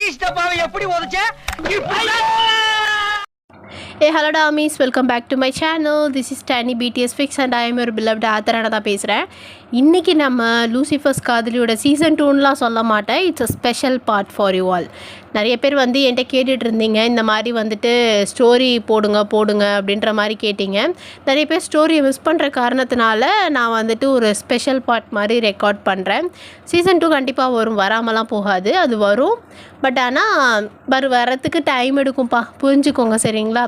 Hey, hello Damis, welcome back to my channel. This is Tani BTS Fix and I am your beloved ஆத்தரான தான் பேசுகிறேன். இன்றைக்கி நம்ம லூசிஃபர்ஸ் காதலியோட season 2லாம் சொல்ல மாட்டேன். It's a special part for you all. நிறைய பேர் வந்து என்கிட்ட கேட்டுட்டு இருந்தீங்க, இந்த மாதிரி வந்துட்டு ஸ்டோரி போடுங்க அப்படின்ற மாதிரி கேட்டிங்க. நிறைய பேர் ஸ்டோரியை மிஸ் பண்ணுற காரணத்தினால நான் வந்துட்டு ஒரு ஸ்பெஷல் பார்ட் மாதிரி ரெக்கார்ட் பண்ணுறேன். சீசன் 2 கண்டிப்பாக வரும், வராமலாம் போகாது, அது வரும். பட் ஆனால் வரத்துக்கு டைம் எடுக்கும்ப்பா, புரிஞ்சுக்கோங்க சரிங்களா.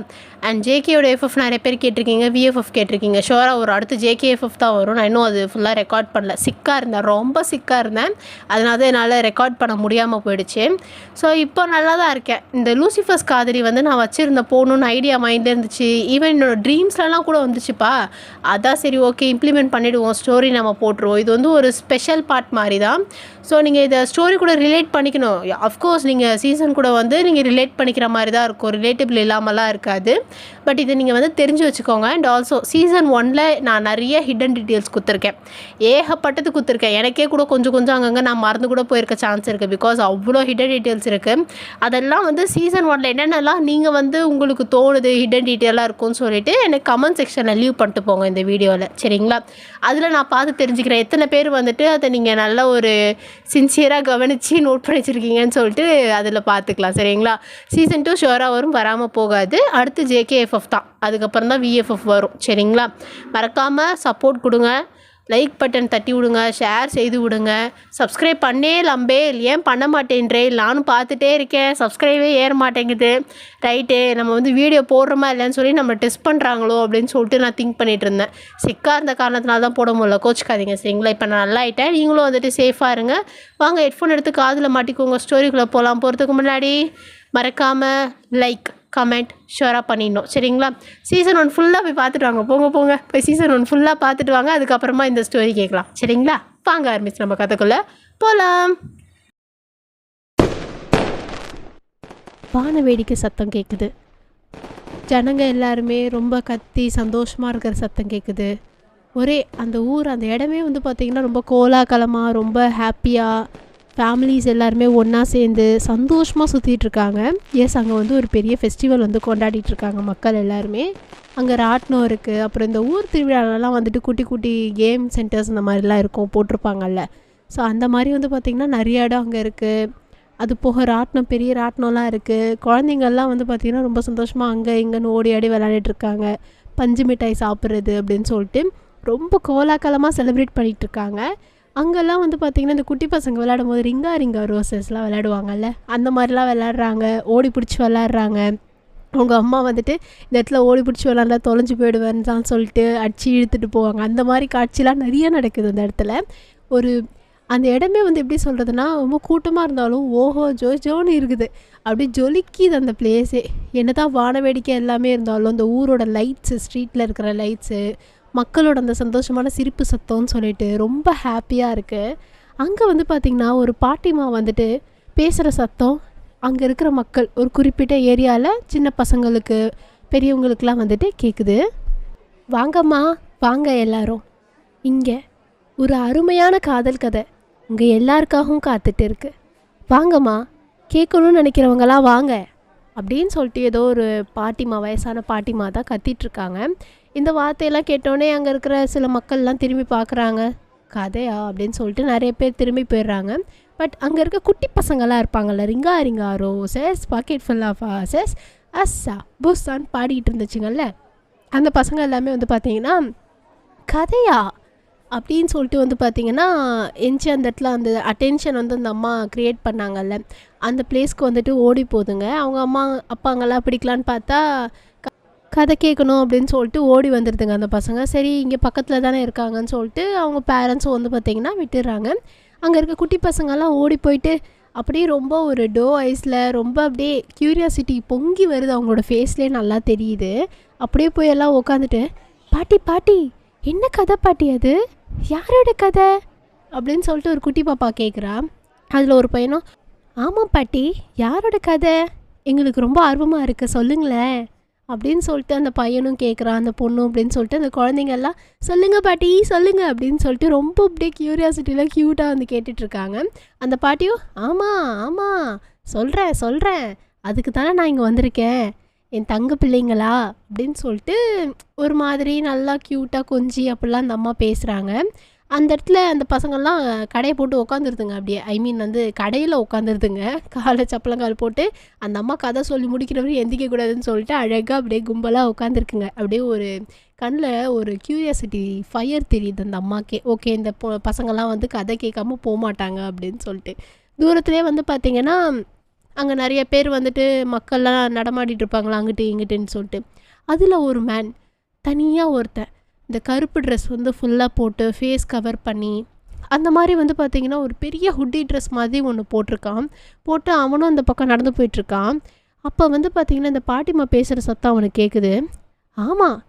அண்ட் ஜேகேயோட எஃப்எஃப் நிறைய பேர் கேட்டிருக்கீங்க, விஎஃப்எஃப் கேட்டிருக்கீங்க. ஷோராக ஒரு அடுத்து ஜேகே எஃப்எஃப் தான் வரும். நான் இன்னும் அது ஃபுல்லாக ரெக்கார்ட் பண்ணல, சிக்காக இருந்தேன், ரொம்ப சிக்காக இருந்தேன். அதனால தான் என்னால் ரெக்கார்ட் பண்ண முடியாமல் போயிடுச்சு. ஸோ இப்போ நல்லா தான் இருக்கேன். இந்த லூசிஃபர்ஸ் காதலி வந்து நான் வச்சுருந்த போகணுன்னு ஐடியா மைண்டில் இருந்துச்சு. ஈவன் என்னோடய ட்ரீம்ஸ்லாம் கூட வந்துச்சுப்பா. அதான் சரி ஓகே இம்ப்ளிமெண்ட் பண்ணிவிடுவோம், ஸ்டோரி நம்ம போட்டுருவோம். இது வந்து ஒரு ஸ்பெஷல் பார்ட் மாதிரி தான். ஸோ நீங்கள் இதை ஸ்டோரி கூட ரிலேட் பண்ணிக்கணும். அஃப்கோர்ஸ் நீங்கள் சீசன் கூட வந்து நீங்கள் ரிலேட் பண்ணிக்கிற மாதிரி தான் இருக்கும், ரிலேட்டிபிள் இல்லாமலாம் இருக்காது. பட் இதை நீங்கள் வந்து தெரிஞ்சு வச்சுக்கோங்க. அண்ட் ஆல்சோ சீசன் 1ல் நான் நிறைய ஹிடன் டீட்டெயில்ஸ் கொடுத்துருக்கேன், ஏகப்பட்டது கொடுத்துருக்கேன். எனக்கே கூட கொஞ்சம் அங்கங்கே நான் மறந்து கூட போயிருக்க சான்ஸ் இருக்குது. பிகாஸ் அவ்வளோ ஹிடன் டீட்டெயில்ஸ் இருக்குது. அதெல்லாம் வந்து சீசன் 1ல் என்னென்னலாம் நீங்கள் வந்து உங்களுக்கு தோணுது ஹிடன் டீட்டெயிலாக இருக்கும்னு சொல்லிட்டு எனக்கு கமெண்ட் செக்ஷனில் லீவ் பண்ணிட்டு போங்க இந்த வீடியோவில், சரிங்களா. அதில் நான் பார்த்து தெரிஞ்சுக்கிறேன் எத்தனை பேர் வந்துட்டு அதை நீங்கள் நல்ல ஒரு சின்சியராக கவனித்து நோட் பண்ணி வச்சுருக்கீங்கன்னு சொல்லிட்டு அதில் பார்த்துக்கலாம், சரிங்களா. சீசன் 2 ஷோராக வரும், வராமல் போகாது. அடுத்து ஜேகேஎஃப்எஃப் தான், அதுக்கப்புறம் தான் விஎஃப்எஃப் வரும், சரிங்களா. மறக்காமல் சப்போர்ட் கொடுங்க, லைக் பட்டன் தட்டி விடுங்க, ஷேர் செய்து விடுங்க. சப்ஸ்கிரைப் பண்ணே லம்பே, ஏன் பண்ண மாட்டேன்றே, நானும் பார்த்துட்டே இருக்கேன், சப்ஸ்கிரைபே ஏற மாட்டேங்குது. ரைட்டு, நம்ம வந்து வீடியோ போடுறோமா இல்லைன்னு சொல்லி நம்ம டெஸ்ட் பண்ணுறாங்களோ அப்படின்னு சொல்லிட்டு நான் திங்க் பண்ணிகிட்டு இருந்தேன். சிக்காக இருந்த காரணத்தினால தான் போட முடியல, கோச்சிக்காதீங்க சரிங்களா. இப்போ நான் நல்லா ஆகிட்டேன், நீங்களும் வந்துட்டு சேஃபாக இருங்க. வாங்க ஹெட்ஃபோன் எடுத்து காதில் மாட்டிக்கோங்க. ஸ்டோரிக்குள்ளே போகிறதுக்கு முன்னாடி மறக்காமல் லைக் கமெண்ட் ஷேராக பண்ணிடணும், சரிங்களா. சீசன் 1 ஃபுல்லாக போய் பார்த்துட்டு வாங்க, போங்க போய் சீசன் 1 ஃபுல்லாக பார்த்துட்டு வாங்க. அதுக்கப்புறமா இந்த ஸ்டோரி கேட்கலாம், சரிங்களா. வாங்க ஆரம்பிச்சு நம்ம கதைக்குள்ளே போகலாம். வான வேடிக்கை சத்தம் கேட்குது. ஜனங்க எல்லாருமே ரொம்ப கத்தி சந்தோஷமாக இருக்கிற சத்தம் கேட்குது. ஒரே அந்த ஊர், அந்த இடமே வந்து பார்த்திங்கன்னா ரொம்ப கோலாகலமாக, ரொம்ப ஹாப்பியாக, ஃபேமிலிஸ் எல்லாருமே ஒன்றா சேர்ந்து சந்தோஷமாக சுற்றிட்டுருக்காங்க. எஸ், அங்கே வந்து ஒரு பெரிய ஃபெஸ்டிவல் வந்து கொண்டாடிட்டுருக்காங்க மக்கள் எல்லாருமே. அங்கே ராட்டினம் இருக்குது. அப்புறம் இந்த ஊர் திருவிழாலலாம் வந்துட்டு குட்டி கேம் சென்டர்ஸ் இந்த மாதிரிலாம் இருக்கும், போட்டிருப்பாங்கல்ல. ஸோ அந்த மாதிரி வந்து பார்த்திங்கன்னா நிறைய இடம் அங்கே இருக்குது. அது போக ராட்டினம், பெரிய ராட்டினம்லாம் இருக்குது. குழந்தைங்கள்லாம் வந்து பார்த்திங்கன்னா ரொம்ப சந்தோஷமாக அங்கே இங்கேன்னு ஓடி ஆடி விளையாடிட்டுருக்காங்க. பஞ்சு மிட்டாய் சாப்பிட்றது அப்படின்னு சொல்லிட்டு ரொம்ப கோலாகலமாக செலிப்ரேட் பண்ணிகிட்ருக்காங்க. அங்கெல்லாம் வந்து பார்த்திங்கன்னா இந்த குட்டி பசங்க விளையாடும் போது ரிங்கா ரோசஸ்லாம் விளையாடுவாங்கல்ல, அந்த மாதிரிலாம் விளையாடுறாங்க, ஓடி பிடிச்சி விளையாடுறாங்க. அவங்க அம்மா வந்துட்டு இந்த இடத்துல ஓடி பிடிச்சி விளாண்டா தொலைஞ்சு போயிடுவேன்னு தான் சொல்லிட்டு அடித்து இழுத்துட்டு போவாங்க. அந்த மாதிரி காட்சிலாம் நிறைய நடக்குது அந்த இடத்துல. ஒரு அந்த இடமே வந்து எப்படி சொல்கிறதுனா, ரொம்ப கூட்டமாக இருந்தாலும் ஓஹோ ஜோன்னு இருக்குது, அப்படி ஜொலிக்கிது அந்த பிளேஸே. என்ன தான் வான வேடிக்கை எல்லாமே இருந்தாலும் அந்த ஊரோட லைட்ஸு, ஸ்ட்ரீட்டில் இருக்கிற லைட்ஸு, மக்களோட அந்த சந்தோஷமான சிரிப்பு சத்தம்னு சொல்லிட்டு ரொம்ப ஹாப்பியாக இருக்குது. அங்கே வந்து பார்த்திங்கன்னா ஒரு பாட்டிமா வந்துட்டு பேசுகிற சத்தம் அங்கே இருக்கிற மக்கள், ஒரு குறிப்பிட்ட ஏரியாவில் சின்ன பசங்களுக்கு பெரியவங்களுக்கெலாம் வந்துட்டு கேட்குது. வாங்கம்மா வாங்க எல்லாரும், இங்கே ஒரு அருமையான காதல் கதை உங்கள் எல்லாருக்காகவும் காத்துட்டு இருக்கு, வாங்கம்மா கேட்கணும்னு நினைக்கிறவங்களாம் வாங்க அப்படின்னு சொல்லிட்டு ஏதோ ஒரு பாட்டிமா, வயசான பாட்டிமா தான் கத்திகிட்ருக்காங்க. இந்த வார்த்தையெல்லாம் கேட்டோடனே அங்கே இருக்கிற சில மக்கள்லாம் திரும்பி பார்க்குறாங்க. கதையா அப்படின்னு சொல்லிட்டு நிறைய பேர் திரும்பி போயிடுறாங்க. பட் அங்கே இருக்க குட்டி பசங்களாம் இருப்பாங்கள்ல, ringa roses pocket full of ஆசஸ் அஸ்ஸா புஸ்ஸான்னு பாடிக்கிட்டு இருந்துச்சுங்கள்ல, அந்த பசங்க எல்லாமே வந்து பார்த்திங்கன்னா கதையா அப்படின்னு சொல்லிட்டு வந்து பார்த்திங்கன்னா எஞ்சி அந்த இடத்துல அந்த அட்டென்ஷன் வந்து அந்த அம்மா க்ரியேட் பண்ணாங்கல்ல, அந்த பிளேஸ்க்கு வந்துட்டு ஓடி போகுதுங்க. அவங்க அம்மா அப்பாங்கெல்லாம் பிடிக்கலான்னு பார்த்தா கதை கேட்கணும் அப்படின்னு சொல்லிட்டு ஓடி வந்துடுதுங்க அந்த பசங்க. சரி இங்கே பக்கத்தில் தானே இருக்காங்கன்னு சொல்லிட்டு அவங்க பேரண்ட்ஸும் வந்து பார்த்திங்கன்னா விட்டுடுறாங்க. அங்கே இருக்க குட்டி பசங்கள்லாம் ஓடி போயிட்டு அப்படியே ரொம்ப ஒரு டோ ஐஸில் ரொம்ப அப்படியே க்யூரியாசிட்டி பொங்கி வருது, அவங்களோட ஃபேஸ்லேயே நல்லா தெரியுது. அப்படியே போய் எல்லாம் உட்காந்துட்டு பாட்டி என்ன கதை பாட்டி, அது யாரோட கதை அப்படின்னு சொல்லிட்டு ஒரு குட்டி பாப்பா கேட்குறா. அதில் ஒரு பையனும் ஆமாம் பாட்டி யாரோட கதை, எங்களுக்கு ரொம்ப ஆர்வமாக இருக்குது சொல்லுங்களேன் அப்படின்னு சொல்லிட்டு அந்த பையனும் கேட்குறான், அந்த பொண்ணும் அப்படின்னு சொல்லிட்டு அந்த குழந்தைங்கள்லாம் சொல்லுங்கள் பாட்டி சொல்லுங்கள் அப்படின்னு சொல்லிட்டு ரொம்ப அப்படியே க்யூரியாசிட்டியில் க்யூட்டாக வந்து கேட்டுட்ருக்காங்க. அந்த பாட்டியும் ஆமாம் சொல்கிறேன் அதுக்கு தானே நான் இங்கே வந்திருக்கேன், என் தங்க பிள்ளைங்களா அப்படின்னு சொல்லிட்டு ஒரு மாதிரி நல்லா க்யூட்டாக கொஞ்சி அப்படிலாம் அந்த அம்மா பேசுகிறாங்க. அந்த இடத்துல அந்த பசங்கள்லாம் கடையை போட்டு உட்காந்துருதுங்க. அப்படியே வந்து கடையில் உட்காந்துருதுங்க, காலை சப்பளங்கால் போட்டு. அந்த அம்மா கதை சொல்லி முடிக்கிறவரையும் எந்திக்கக்கூடாதுன்னு சொல்லிட்டு அழகாக அப்படியே கும்பலாக உட்காந்துருக்குங்க. அப்படியே ஒரு கண்ணில் ஒரு க்யூரியாசிட்டி ஃபயர் தெரியுது அந்த அம்மாக்கே. ஓகே, இந்த பசங்கள்லாம் வந்து கதை கேட்காம போக மாட்டாங்க அப்படின்னு சொல்லிட்டு. தூரத்துலேயே வந்து பார்த்திங்கன்னா அங்கே நிறைய பேர் வந்துட்டு மக்கள்லாம் நடமாடிட்டு இருப்பாங்களா அங்கிட்டு இங்கிட்டுன்னு சொல்லிட்டு. அதில் ஒரு மேன் தனியாக ஒருத்தன் இந்த கருப்பு ட்ரெஸ் வந்து ஃபுல்லாக போட்டு ஃபேஸ் கவர் பண்ணி அந்த மாதிரி வந்து பார்த்திங்கன்னா ஒரு பெரிய ஹுட்டி ட்ரெஸ் மாதிரி ஒன்று போட்டிருக்கான். போட்டு அவனும் அந்த பக்கம் நடந்து போயிட்டுருக்கான். அப்போ வந்து பார்த்திங்கன்னா இந்த பாட்டிமா பேசுகிற சத்தம் அவனுக்கு கேட்குது. ஆமாம்,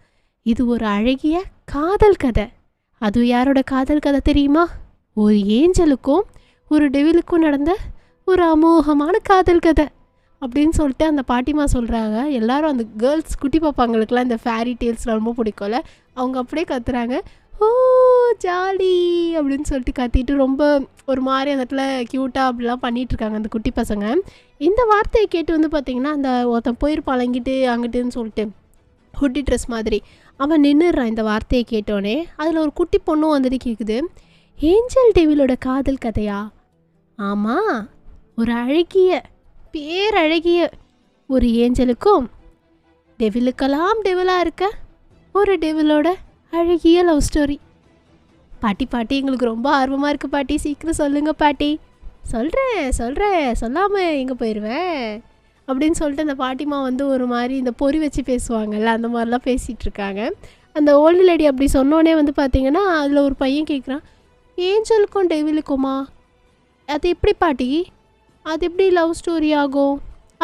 இது ஒரு அழகிய காதல் கதை. அது யாரோட காதல் கதை தெரியுமா? ஒரு ஏஞ்சலுக்கும் ஒரு டெவிலுக்கும் நடந்த ஒரு அமோகமான காதல் கதை அப்படின்னு சொல்லிட்டு அந்த பாட்டிமா சொல்கிறாங்க. எல்லாரும் அந்த கேர்ள்ஸ் குட்டி பாப்பாங்களுக்குலாம் இந்த ஃபேரி டேல்ஸ்லாம் ரொம்ப பிடிக்கும்ல, அவங்க அப்படியே கத்துறாங்க. ஓ ஜாலி அப்படின்னு சொல்லிட்டு கத்திட்டு ரொம்ப ஒரு மாதிரி அந்த இடத்துல க்யூட்டாக அப்படிலாம் பண்ணிகிட்ருக்காங்க அந்த குட்டி பசங்க. இந்த வார்த்தையை கேட்டு வந்து பார்த்திங்கன்னா அந்த ஒருத்தன் போயிருப்பான் அங்கிட்டுன்னு சொல்லிட்டு ஹுட்டி ட்ரெஸ் மாதிரி அவன் நின்றுறான். இந்த வார்த்தையை கேட்டோடனே அதில் ஒரு குட்டி பொண்ணும் வந்துட்டு கேட்குது, ஏஞ்சல் டெவிலோட காதல் கதையா? ஆமாம், ஒரு அழகிய பேரழகிய ஒரு ஏஞ்சலுக்கும் டெவிலுக்கெல்லாம் டெவிலாக இருக்க ஒரு டெவிலோட அழகிய லவ் ஸ்டோரி. பாட்டி எங்களுக்கு ரொம்ப ஆர்வமாக இருக்குது பாட்டி, சீக்கிரம் சொல்லுங்கள் பாட்டி. சொல்கிறேன் சொல்லாமல் எங்கே போயிடுவேன் அப்படின்னு சொல்லிட்டு அந்த பாட்டிமா வந்து ஒரு மாதிரி இந்த பொறி வச்சு பேசுவாங்கல்ல, அந்த மாதிரிலாம் பேசிகிட்ருக்காங்க. அந்த ஓல்டு லேடி அப்படி சொன்னோடனே வந்து பார்த்திங்கன்னா அதில் ஒரு பையன் கேட்குறான், ஏஞ்சலுக்கும் டெவிலுக்குமா? அது எப்படி பாட்டி, அது எப்படி லவ் ஸ்டோரி ஆகும்?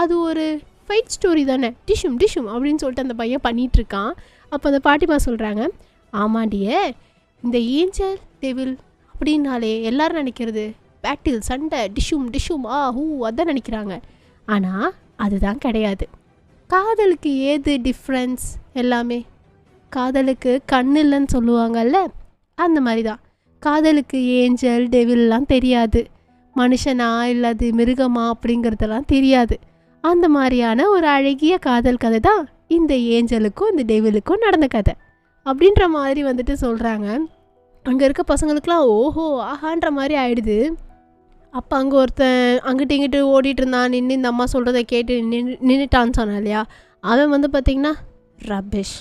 அது ஒரு ஃபைட் ஸ்டோரி தானே, டிஷ்யூம் அப்படின்னு சொல்லிட்டு அந்த பையன் பண்ணிகிட்ருக்கான். அப்போ அந்த பாட்டிமா சொல்கிறாங்க, ஆமாண்டியே, இந்த ஏஞ்சல் டெவில் அப்படின்னாலே எல்லோரும் நினைக்கிறது பேட்டில், சண்டை, டிஷ்யூம் அதான் நினைக்கிறாங்க. ஆனால் அதுதான் கிடையாது. காதலுக்கு ஏது டிஃப்ரென்ஸ்? எல்லாமே காதலுக்கு கண் இல்லைன்னு சொல்லுவாங்கல்ல, அந்த மாதிரி தான் காதலுக்கு ஏஞ்சல் டெவில்லாம் தெரியாது, மனுஷனா இல்லாது மிருகமா அப்படிங்கிறதெல்லாம் தெரியாது. அந்த மாதிரியான ஒரு அழகிய காதல் கதை தான் இந்த ஏஞ்சலுக்கும் இந்த டெவிலுக்கும் நடந்த கதை அப்படின்ற மாதிரி வந்துட்டு சொல்கிறாங்க. அங்கே இருக்க பசங்களுக்குலாம் ஓஹோ ஆஹான்ற மாதிரி ஆயிடுது. அப்போ அங்கே ஒருத்தன் அங்கிட்டு இங்கிட்டு ஓடிட்டு இருந்தான், நின்று இந்த அம்மா சொல்கிறத கேட்டு நின்றுட்டான்னு சொன்னான் இல்லையா, அவன் வந்து பார்த்திங்கன்னா ரபிஷ்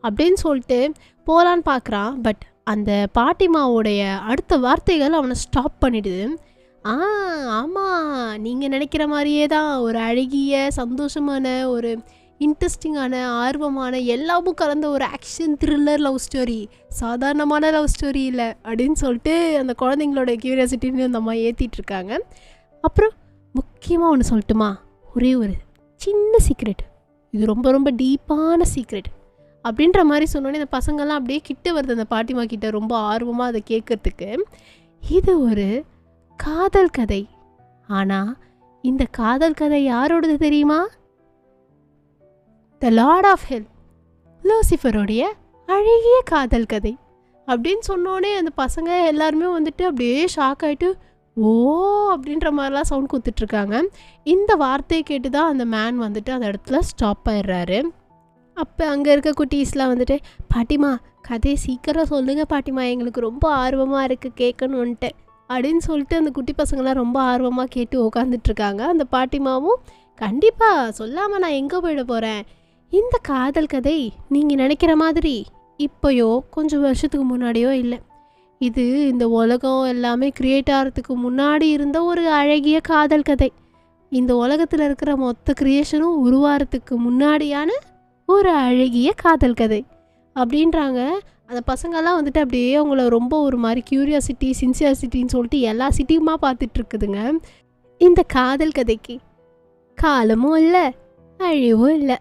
அப்படின்னு சொல்லிட்டு போகலான்னு பார்க்குறான். பட் அந்த பாட்டிமாவோடைய அடுத்த வார்த்தைகள் அவனை ஸ்டாப் பண்ணிடுது. ஆமாம், நீங்கள் நினைக்கிற மாதிரியே தான் ஒரு அழகிய சந்தோஷமான ஒரு இன்ட்ரெஸ்டிங்கான ஆர்வமான எல்லாமும் கலந்த ஒரு ஆக்ஷன் த்ரில்லர் லவ் ஸ்டோரி, சாதாரணமான லவ் ஸ்டோரி இல்லை அப்படின்னு சொல்லிட்டு அந்த குழந்தைங்களோட க்யூரியாசிட்டின்னு அந்த அம்மா ஏற்றிட்டுருக்காங்க. அப்புறம் முக்கியமாக ஒன்று சொல்லட்டுமா, ஒரே ஒரு சின்ன சீக்ரெட், இது ரொம்ப ரொம்ப டீப்பான சீக்ரெட் அப்படின்ற மாதிரி சொன்னோன்னே இந்த பசங்கள்லாம் அப்படியே கிட்ட வருது அந்த பாட்டிமா கிட்ட, ரொம்ப ஆர்வமாக அதை கேட்குறதுக்கு. இது ஒரு காதல் கதை. ஆனால் இந்த காதல் கதை யாரோடது தெரியுமா? த லார்ட் ஆஃப் ஹெல், லூசிஃபருடைய அழகிய காதல் கதை அப்படின்னு சொன்னோடனே அந்த பசங்க எல்லாருமே வந்துட்டு அப்படியே ஷாக் ஆகிட்டு ஓ அப்படின்ற மாதிரிலாம் சவுண்ட் கொடுத்துட்ருக்காங்க. இந்த வார்த்தையை கேட்டு தான் அந்த மேன் வந்துட்டு அந்த இடத்துல ஸ்டாப் ஆயிடுறாரு. அப்போ அங்கே இருக்க குட்டீஸ்லாம் வந்துட்டு, பாட்டிமா கதையை சீக்கிரம் சொல்லுங்கள் பாட்டிமா, எங்களுக்கு ரொம்ப ஆர்வமாக இருக்குது கேட்கணுன்ட்டு அப்படின்னு சொல்லிட்டு அந்த குட்டி பசங்களாம் ரொம்ப ஆர்வமாக கேட்டு உக்காந்துட்ருக்காங்க. அந்த பாட்டிமாவும் கண்டிப்பாக சொல்லாமல் நான் எங்கே போயிட போகிறேன், இந்த காதல் கதை நீங்கள் நினைக்கிற மாதிரி இப்போயோ கொஞ்சம் வருஷத்துக்கு முன்னாடியோ இல்லை, இது இந்த உலகம் எல்லாமே கிரியேட் ஆகிறதுக்கு முன்னாடி இருந்த ஒரு அழகிய காதல் கதை. இந்த உலகத்தில் இருக்கிற மொத்த கிரியேஷனும் உருவாகிறதுக்கு முன்னாடியான ஒரு அழகிய காதல் கதை அப்படின்றாங்க. அந்த பசங்கள்லாம் வந்துட்டு அப்படியே அவங்கள ரொம்ப ஒரு மாதிரி க்யூரியாசிட்டி சின்சியாசிட்டின்னு சொல்லிட்டு எல்லா சிட்டியுமா பார்த்துட்ருக்குதுங்க. இந்த காதல் கதைக்கு காலமும் இல்லை அழிவும் இல்லை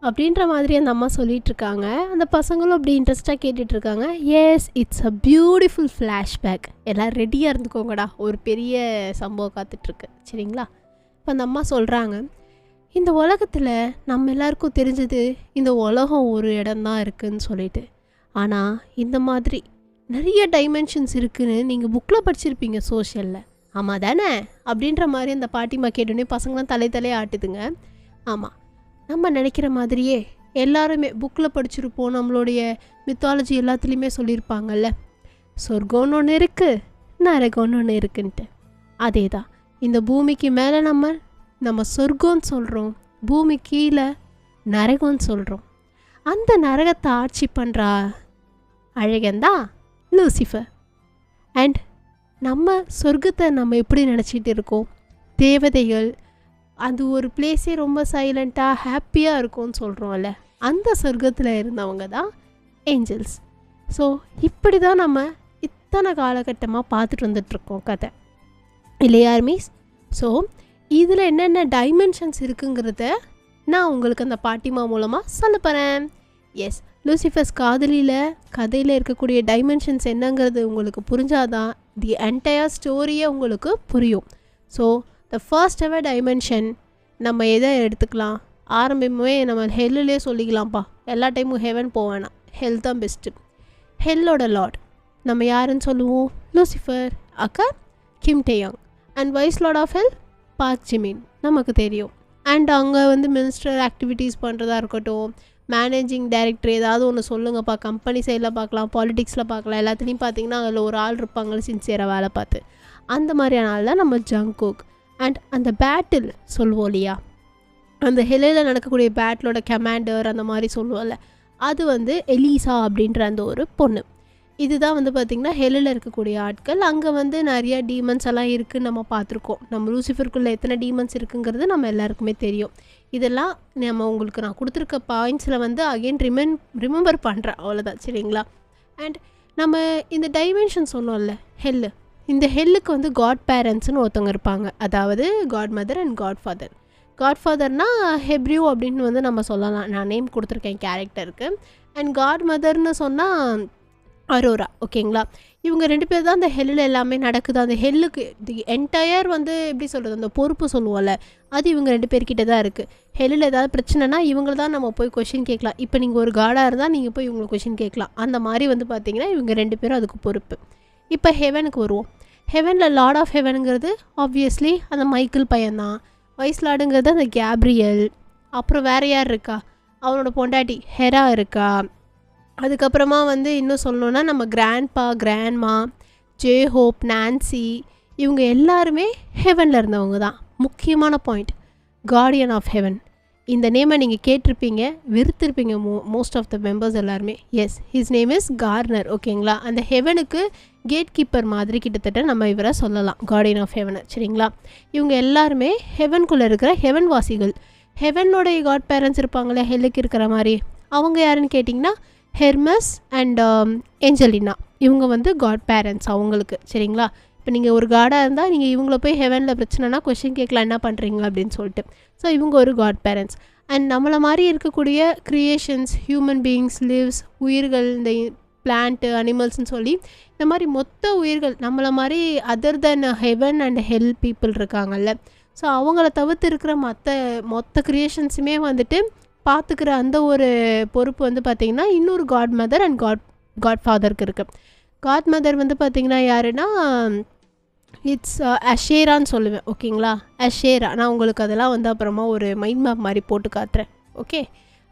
அப்படின்ற மாதிரி அந்த அம்மா சொல்லிகிட்ருக்காங்க. அந்த பசங்களும் அப்படி இன்ட்ரெஸ்டாக கேட்டுட்ருக்காங்க. Yes, it's a beautiful flashback, எல்லாம் ரெடியாக இருந்துக்கோங்கடா, ஒரு பெரிய சம்பவம் காத்துட்ருக்கு சரிங்களா. இப்போ அந்த அம்மா சொல்கிறாங்க, இந்த உலகத்தில் நம்ம எல்லாருக்கும் தெரிஞ்சது இந்த உலகம் ஒரு இடம்தான் இருக்குதுன்னு சொல்லிட்டு, ஆனால் இந்த மாதிரி நிறைய டைமென்ஷன்ஸ் இருக்குதுன்னு நீங்கள் புக்கில் படிச்சிருப்பீங்க சோஷியலில், ஆமாம் தானே அப்படின்ற மாதிரி அந்த பாட்டிமா கேட்டோடனே பசங்களாம் தலையே ஆட்டுதுங்க. ஆமாம், நம்ம நினைக்கிற மாதிரியே எல்லாருமே புக்கில் படிச்சிருப்போம், நம்மளுடைய மித்தாலஜி எல்லாத்துலேயுமே சொல்லியிருப்பாங்கல்ல, சொர்க்கம்னு ஒன்று இருக்குது, நரகம்னு ஒன்று இருக்குன்ட்டு. அதே தான் இந்த பூமிக்கு மேலே நம்ம சொர்க்கம்னு சொல்கிறோம், பூமி கீழே நரகம்னு சொல்கிறோம். அந்த நரகத்தை ஆட்சி பண்ணுறா அழகன்தான் லூசிஃபர். அண்ட் நம்ம சொர்க்கத்தை நம்ம எப்படி நினச்சிட்டு இருக்கோம், தேவதைகள், அது ஒரு பிளேஸே ரொம்ப சைலண்ட்டாக ஹாப்பியாக இருக்கும்னு சொல்கிறோம்ல, அந்த சொர்க்கத்தில் இருந்தவங்க தான் ஏஞ்சல்ஸ். ஸோ இப்படி தான் நம்ம இத்தனை காலகட்டமாக பார்த்துட்டு வந்துட்ருக்கோம் கதை இல்லையா மீஸ்? ஸோ இதில் என்னென்ன டைமென்ஷன்ஸ் இருக்குங்கிறத நான் உங்களுக்கு அந்த பாட்டிமா மூலமாக சொல்ல போகிறேன். எஸ், லூசிஃபர்ஸ் கதையில் இருக்கக்கூடிய டைமென்ஷன்ஸ் என்னங்கிறது உங்களுக்கு புரிஞ்சாதான் தி என்டையர் ஸ்டோரியே உங்களுக்கு புரியும். So the first ever dimension நம்ம எதை எடுத்துக்கலாம், ஆரம்பமே நம்ம ஹெல்லுலே சொல்லிக்கலாம்ப்பா, எல்லா டைமும் ஹெவன் போவேனா, ஹெல் தான் பெஸ்ட்டு. ஹெல்லோட லார்ட் நம்ம யாருன்னு சொல்லுவோம், லூசிஃபர் அக்கா Kim Taeyang. And vice lord of hell Park Jimin நமக்கு தெரியும். அண்ட் அங்கே மினிஸ்டர் ஆக்டிவிட்டீஸ் பண்ணுறதா இருக்கட்டும், மேனேஜிங் டைரக்டர் ஏதாவது ஒன்று சொல்லுங்கப்பா, கம்பெனி சைடில் பார்க்கலாம், பாலிடிக்ஸில் பார்க்கலாம், எல்லாத்துலேயும் பார்த்தீங்கன்னா அதில் ஒரு ஆள் இருப்பாங்க சின்சியராக வேலை பார்த்து. அந்த மாதிரியான ஆள் தான் நம்ம ஜங்குக். அண்ட் அந்த பேட்டில் சொல்லுவோம் இல்லையா, அந்த ஹெல்லில் நடக்கக்கூடிய பேட்டிலோட கமாண்டர் அந்த மாதிரி சொல்லுவோம்ல, அது எலிசா அப்படின்ற அந்த ஒரு பொண்ணு. இதுதான் பார்த்திங்கன்னா ஹெல்லில் இருக்கக்கூடிய ஆட்கள். அங்கே நிறையா டீமன்ஸ் எல்லாம் இருக்குதுன்னு நம்ம பார்த்துருக்கோம். நம்ம லூசிஃபருக்குள்ளே எத்தனை டீமன்ஸ் இருக்குங்கிறது நம்ம எல்லாருக்குமே தெரியும். இதெல்லாம் உங்களுக்கு நான் கொடுத்துருக்க பாயிண்ட்ஸில் அகெயின் ரிமெம்பர் பண்ணுறேன், அவ்வளோதான், சரிங்களா? அண்ட் நம்ம இந்த டைமென்ஷன் சொன்னோம்ல ஹெல்லு, இந்த ஹெல்லுக்கு காட் பேரண்ட்ஸ்னு ஒருத்தவங்க இருப்பாங்க, அதாவது god mother and God father. God ஃபாதர்னால் ஹெப்ரியூ அப்படின்னு நம்ம சொல்லலாம், நான் நேம் கொடுத்துருக்கேன் கேரக்டருக்கு. அண்ட் காட் மதர்னு சொன்னால் அரோரா, ஓகேங்களா? இவங்க 2 பேர் தான் அந்த ஹெல்லில் எல்லாமே நடக்குது. அந்த ஹெல்லுக்கு தி என்டையர் எப்படி சொல்கிறது, அந்த பொறுப்பு சொல்லுவோம்ல, அது இவங்க 2 பேர்கிட்ட தான் இருக்குது. ஹெல்லில் ஏதாவது பிரச்சனைனா இவங்க தான் நம்ம போய் கொஷின் கேட்கலாம். இப்போ நீங்கள் ஒரு காடாக இருந்தால் நீங்கள் போய் இவங்களை கொஷின் கேட்கலாம். அந்த மாதிரி பார்த்தீங்கன்னா இவங்க 2 பேரும் அதுக்கு பொறுப்பு. இப்போ ஹெவனுக்கு வருவோம். ஹெவனில் லார்ட் ஆஃப் ஹெவனுங்கிறது ஆப்வியஸ்லி அந்த மைக்கிள் பையன்தான். வைஸ் லார்டுங்கிறது அந்த கேப்ரியல். அப்புறம் வேறு யார் இருக்கா, அவனோட பொண்டாட்டி ஹெரா இருக்கா. அதுக்கப்புறமா இன்னும் சொல்லணுன்னா நம்ம grandpa, grandma, J hope, Nancy, இவங்க எல்லாருமே ஹெவனில் இருந்தவங்க தான். முக்கியமான பாயிண்ட், கார்டியன் ஆஃப் ஹெவன். இந்த நேமை நீங்கள் கேட்டிருப்பீங்க, வெறுத்திருப்பீங்க மோஸ்ட் ஆஃப் த மெம்பர்ஸ் எல்லாருமே. Yes, his name is Connor, ஓகேங்களா? அந்த ஹெவனுக்கு கேட் கீப்பர் மாதிரி கிட்டத்தட்ட நம்ம இவரை சொல்லலாம், கார்டியன் ஆஃப் ஹெவனை, சரிங்களா? இவங்க எல்லாருமே ஹெவனுக்குள்ளே இருக்கிற ஹெவன் வாசிகள். ஹெவனோடைய காட் பேரண்ட்ஸ் இருப்பாங்களே ஹெல்லுக்கு இருக்கிற மாதிரி, அவங்க யாருன்னு கேட்டிங்கன்னா ஹெர்மஸ் அண்ட் ஏஞ்சலினா. இவங்க காட் பேரண்ட்ஸ் அவங்களுக்கு, சரிங்களா? இப்போ நீங்கள் ஒரு காடாக இருந்தால் நீங்கள் இவங்கள போய் ஹெவனில் பிரச்சனைனா கொஷின் கேட்கலாம், என்ன பண்ணுறீங்க அப்படின்னு சொல்லிட்டு. ஸோ இவங்க ஒரு காட் பேரண்ட்ஸ். அண்ட் நம்மளை மாதிரி இருக்கக்கூடிய க்ரியேஷன்ஸ், ஹியூமன் பீயிங்ஸ், லிவ்ஸ், உயிர்கள், இந்த பிளான்ட்டு, அனிமல்ஸ்ன்னு சொல்லி இந்த மாதிரி மொத்த உயிர்கள் நம்மளை மாதிரி other then heaven and hell people இருக்காங்கல்ல. ஸோ அவங்கள தவிர்த்து இருக்கிற மொத்த க்ரியேஷன்ஸுமே பார்த்துக்கிற அந்த ஒரு பொறுப்பு பார்த்திங்கன்னா இன்னொரு காட் மதர் அண்ட் காட் ஃபாதருக்கு இருக்குது. காட் மதர் பார்த்திங்கன்னா யாருன்னா இட்ஸ் அஷேரான்னு சொல்லுவேன், ஓகேங்களா? அஷேரா, நான் உங்களுக்கு அதெல்லாம் அப்புறமா ஒரு மைண்ட் மேப் மாதிரி போட்டு காட்டுறேன், ஓகே?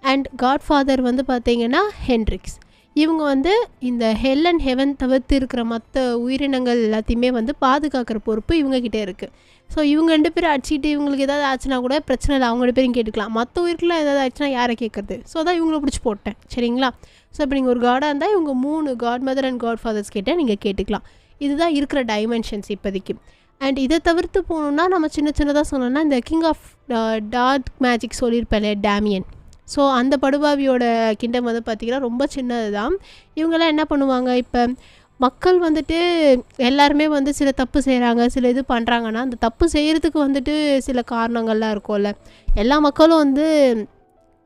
அண்ட் காட் ஃபாதர் பார்த்திங்கன்னா ஹென்ட்ரிக்ஸ். இவங்க இந்த ஹெல் அண்ட் ஹெவன் தவிர்த்து இருக்கிற மற்ற உயிரினங்கள் எல்லாத்தையுமே பாதுகாக்கிற பொறுப்பு இவங்ககிட்ட இருக்குது. ஸோ இவங்க 2 பேரும் அடிச்சுட்டு இவங்களுக்கு ஏதாவது ஆச்சுன்னா கூட பிரச்சனை இல்லை, அவங்க 2 பேரும் கேட்டுக்கலாம். மற்ற உயிருக்குலாம் ஏதாவது ஆச்சுன்னா யாரை கேட்குறது? ஸோ அதான் இவங்கள பிடிச்சி போட்டேன், சரிங்களா? ஸோ இப்போ நீங்கள் ஒரு காடாக இருந்தால் இவங்க 3 God mother and godfathers கிட்டே நீங்கள் கேட்டுக்கலாம். இதுதான் இருக்கிற டைமென்ஷன்ஸ் இப்போதைக்கு. அண்ட் இதை தவிர்த்து போகணுன்னா நம்ம சின்னதாக சொன்னோன்னா இந்த கிங் ஆஃப் டார்க் மேஜிக் சொல்லியிருப்பேன், டேமியன். ஸோ அந்த படுபாவியோட கிங்டம் பார்த்திங்கன்னா ரொம்ப சின்னது தான். இவங்கெல்லாம் என்ன பண்ணுவாங்க, இப்போ மக்கள் எல்லாருமே சில தப்பு செய்கிறாங்க, சில இது பண்ணுறாங்கன்னா அந்த தப்பு செய்கிறதுக்கு சில காரணங்கள்லாம் இருக்கும்ல. எல்லா மக்களும்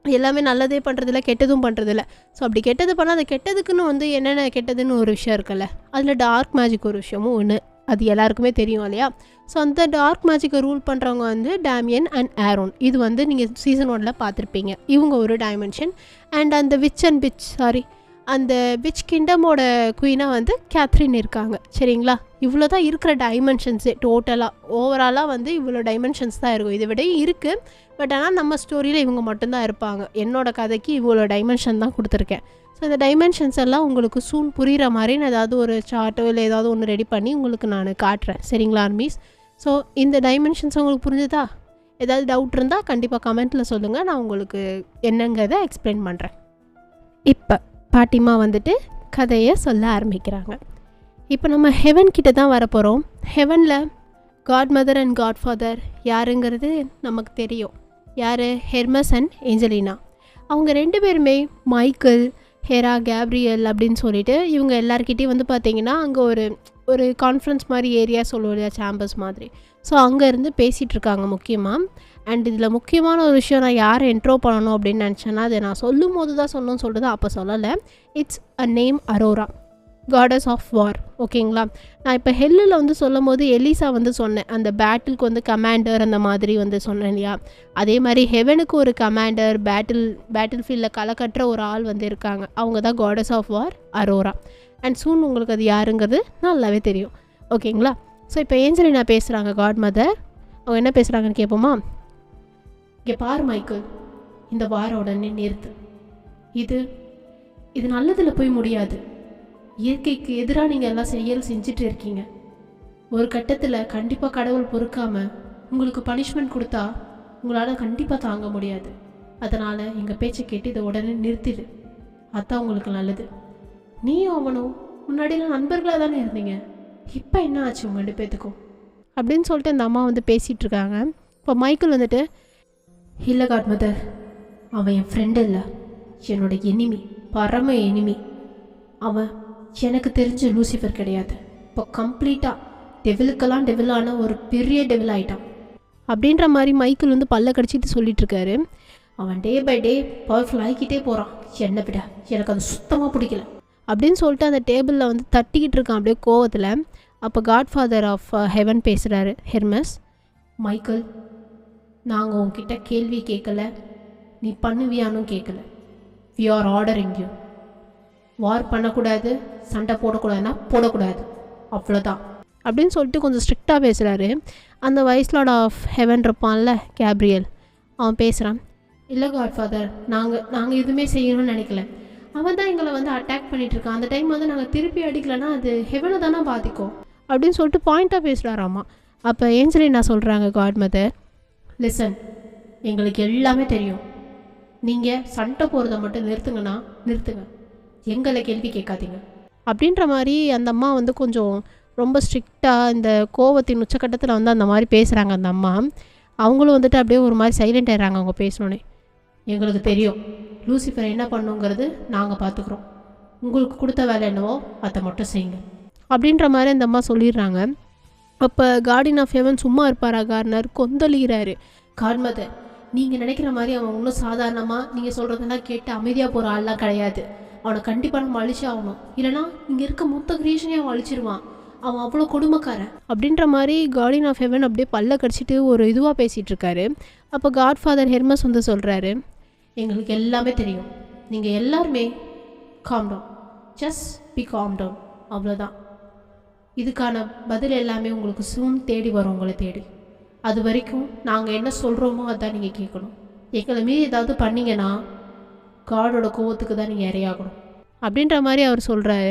எல்லாமே நல்லதே பண்ணுறதில்ல, கெட்டதும் பண்ணுறதில்ல. ஸோ அப்படி கெட்டது பண்ணால் அந்த கெட்டதுக்குன்னு என்னென்ன கெட்டதுன்னு ஒரு விஷயம் இருக்குல்ல, அதில் டார்க் மேஜிக் ஒரு விஷயமும் ஒன்று, அது எல்லாருக்குமே தெரியும் இல்லையா? ஸோ அந்த டார்க் மேஜிக்கை ரூல் பண்ணுறவங்க டேமியன் அண்ட் ஆரோன். இது நீங்கள் சீசன் 1 பார்த்துருப்பீங்க. இவங்க ஒரு டைமென்ஷன். அண்ட் அந்த அந்த விச் கிங்டமோட குயினாக வந்து கேத்ரின் இருக்காங்க. சரிங்களா, இவ்வளோ தான் இருக்கிற டைமென்ஷன்ஸே டோட்டலாக. ஓவராலாக வந்து இவ்வளோ டைமென்ஷன்ஸ் தான் இருக்கும். இதை விட இருக்குது, பட் ஆனால் நம்ம ஸ்டோரியில் இவங்க மட்டும்தான் இருப்பாங்க. என்னோடய கதைக்கு இவ்வளோ டைமென்ஷன் தான் கொடுத்துருக்கேன். ஸோ இந்த டைமென்ஷன்ஸ் எல்லாம் உங்களுக்கு சூன் புரிகிற மாதிரி நான் ஏதாவது ஒரு சார்ட்டோ இல்லை ஏதாவது ஒன்று ரெடி பண்ணி உங்களுக்கு நான் காட்டுறேன். சரிங்களா ஆர்மீஸ்? ஸோ இந்த டைமென்ஷன்ஸ் உங்களுக்கு புரிஞ்சுதா? ஏதாவது டவுட் இருந்தால் கண்டிப்பாக கமெண்ட்டில் சொல்லுங்கள், நான் உங்களுக்கு என்னங்கிறத எக்ஸ்பிளைன் பண்ணுறேன். இப்போ பாட்டிமா வந்துட்டு கதையை சொல்ல ஆரம்பிக்கிறாங்க. இப்போ நம்ம ஹெவன் கிட்ட தான் வரப்போகிறோம். ஹெவனில் god mother and God father யாருங்கிறது நமக்கு தெரியும். யார்? Hermes and Angelina. அவங்க 2 பேருமே மைக்கேல், ஹெரா, கேப்ரியல் அப்படின்னு சொல்லிட்டு இவங்க எல்லாருக்கிட்டையும் வந்து பார்த்திங்கன்னா அங்கே ஒரு கான்ஃபரன்ஸ் மாதிரி ஏரியா சொல்லுவோம் இல்லையா, சேம்பர்ஸ் மாதிரி. ஸோ அங்கே இருந்து பேசிகிட்டு இருக்காங்க முக்கியமாக. அண்ட் இதில் முக்கியமான ஒரு விஷயம், நான் யாரை இன்ட்ரோ பண்ணணும் அப்படின்னு நினச்சேன்னா அதை நான் சொல்லும் போது தான் சொல்லணும்னு சொல்லிட்டு அப்போ சொல்லலை. It's a name Aurora, goddess of war. ஓகேங்களா, நான் இப்போ ஹெல்லில் வந்து சொல்லும் போது எலிசா வந்து சொன்னேன், அந்த பேட்டிலுக்கு வந்து கமாண்டர் அந்த மாதிரி வந்து சொன்னேன் இல்லையா. அதே மாதிரி ஹெவனுக்கு ஒரு கமாண்டர், பேட்டில் ஃபீல்டில் களை கட்டுற ஒரு ஆள் வந்து இருக்காங்க. அவங்க தான் gods of war Aurora. And soon உங்களுக்கு அது யாருங்கிறது நல்லாவே தெரியும். ஓகேங்களா, ஸோ இப்போ ஏஞ்சலினா பேசுகிறாங்க, காட் மதர். அவங்க என்ன பேசுகிறாங்கன்னு கேட்போமா? இங்கே பாரு மைக்கேல், இந்த வார உடனே நிறுத்து. இது நல்லதில் போய் முடியாது. இயற்கைக்கு எதிராக நீங்கள் எல்லாம் செஞ்சுட்டு இருக்கீங்க. ஒரு கட்டத்தில் கண்டிப்பாக கடவுள் பொறுக்காமல் உங்களுக்கு பனிஷ்மெண்ட் கொடுத்தா உங்களால் கண்டிப்பாக தாங்க முடியாது. அதனால் எங்கள் பேச்சை கேட்டு இதை உடனே நிறுத்திடு. அதுதான் உங்களுக்கு நல்லது. நீயும் அவனும் முன்னாடிலாம் நண்பர்களாக தானே இருந்தீங்க, இப்போ என்ன ஆச்சு உங்கள் 2 பேத்துக்கும் அப்படின்னு சொல்லிட்டு இந்த அம்மா வந்து பேசிகிட்டு இருக்காங்க. இப்போ மைக்கேல் வந்துட்டு, இல்லை காட் மதர், அவன் என் ஃப்ரெண்டு இல்லை, என்னோட எனிமி, பரம எனிமி. அவன் எனக்கு தெரிஞ்ச லூசிஃபர் கிடையாது. இப்போ கம்ப்ளீட்டாக டெவிலுக்கெல்லாம் டெவிலான ஒரு பெரிய டெவில் ஆகிட்டான் அப்படின்ற மாதிரி மைக்கேல் வந்து பல்ல கடிச்சிட்டு சொல்லிட்டுருக்காரு. அவன் டே பை டே பவர்ஃபுல் ஆகிக்கிட்டே போகிறான். என்னை விட எனக்கு அது சுத்தமாக பிடிக்கல அப்படின்னு சொல்லிட்டு அந்த டேபிளில் வந்து தட்டிக்கிட்டு இருக்கான் அப்படியே கோவத்தில். அப்போ காட் ஃபாதர் ஆஃப் ஹெவன் பேசுகிறாரு, ஹெர்மஸ். மைக்கேல், நாங்கள் உங்ககிட்ட கேள்வி கேட்கல, நீ பண்ணுவியானு கேட்கல. We are ordering you. War பண்ணக்கூடாது, சண்டை போடக்கூடாதுன்னா போடக்கூடாது, அவ்வளோதான் அப்படின்னு சொல்லிட்டு கொஞ்சம் ஸ்ட்ரிக்டாக பேசுகிறாரு. அந்த வைஸ்லார்ட் ஆஃப் ஹெவன் இருப்பான்ல, கேப்ரியல், அவன் பேசுகிறான். இல்லை காட் ஃபாதர், நாங்கள் எதுவுமே செய்யணும்னு நினைக்கல. அவன் தான் எங்களை வந்து அட்டாக் பண்ணிகிட்ருக்கான். அந்த டைம் வந்து நாங்கள் திருப்பி அடிக்கலைன்னா அது ஹெவனை தானே பாதிக்கும் அப்படின்னு சொல்லிட்டு பாயிண்ட்டாக பேசுகிறாராம்மா. அப்போ ஏஞ்சலினா சொல்கிறாங்க, காட் மதர், லிசன், எங்களுக்கு எல்லாமே தெரியும். நீங்கள் சண்டை போகிறத மட்டும் நிறுத்துங்கன்னா நிறுத்துங்க, எங்களை கேள்வி கேட்காதீங்க அப்படின்ற மாதிரி அந்த அம்மா வந்து கொஞ்சம் ரொம்ப ஸ்ட்ரிக்டாக இந்த கோவத்தின் உச்சக்கட்டத்தில் வந்து அந்த மாதிரி பேசுகிறாங்க அந்த அம்மா. அவங்களும் வந்துட்டு அப்படியே ஒரு மாதிரி சைலண்ட் ஆயிடுறாங்க அவங்க பேசணுன்னே. எங்களுக்கு தெரியும் லூசிஃபர் என்ன பண்ணுங்கிறது நாங்கள் பார்த்துக்குறோம், உங்களுக்கு கொடுத்த வேலை என்னவோ அதை மட்டும் செய்யுங்க அப்படின்ற மாதிரி அந்த அம்மா சொல்லிடுறாங்க. அப்போ கார்டியன் ஆஃப் ஹெவன் சும்மா இருப்பாரா? கார்னர் கொந்தளிக்கிறாரு. காட்மதர், நீங்கள் நினைக்கிற மாதிரி அவன் இன்னும் சாதாரணமாக நீங்கள் சொல்கிறதெல்லாம் கேட்டு அமைதியாக போகிற ஆள்லாம் கிடையாது. அவனை கண்டிப்பாக நம்ம அழிச்சு ஆகணும், இல்லைனா இங்கே இருக்க மொத்த கிரியேஷனே அவன் அழிச்சிருவான். அவன் அவ்வளோ கொடுமைக்காரன் அப்படின்ற மாதிரி கார்டியன் ஆஃப் ஹெவன் அப்படியே பல்ல கடிச்சிட்டு ஒரு இதுவாக பேசிகிட்ருக்காரு. அப்போ காட் ஃபாதர் ஹெர்மஸ் வந்து சொல்கிறாரு, எங்களுக்கு எல்லாமே தெரியும், நீங்கள் எல்லாருமே calm down, just be calm down, அவ்வளோதான். இதுக்கான பதில் எல்லாமே உங்களுக்கு சூன் தேடி வரும், உங்களை தேடி. அது வரைக்கும் நாங்கள் என்ன சொல்கிறோமோ அதான் நீங்கள் கேட்கணும். எங்களை மீறி ஏதாவது பண்ணிங்கன்னா காடோட கோவத்துக்கு தான் நீங்கள் இரையாகணும் அப்படின்ற மாதிரி அவர் சொல்கிறாரு.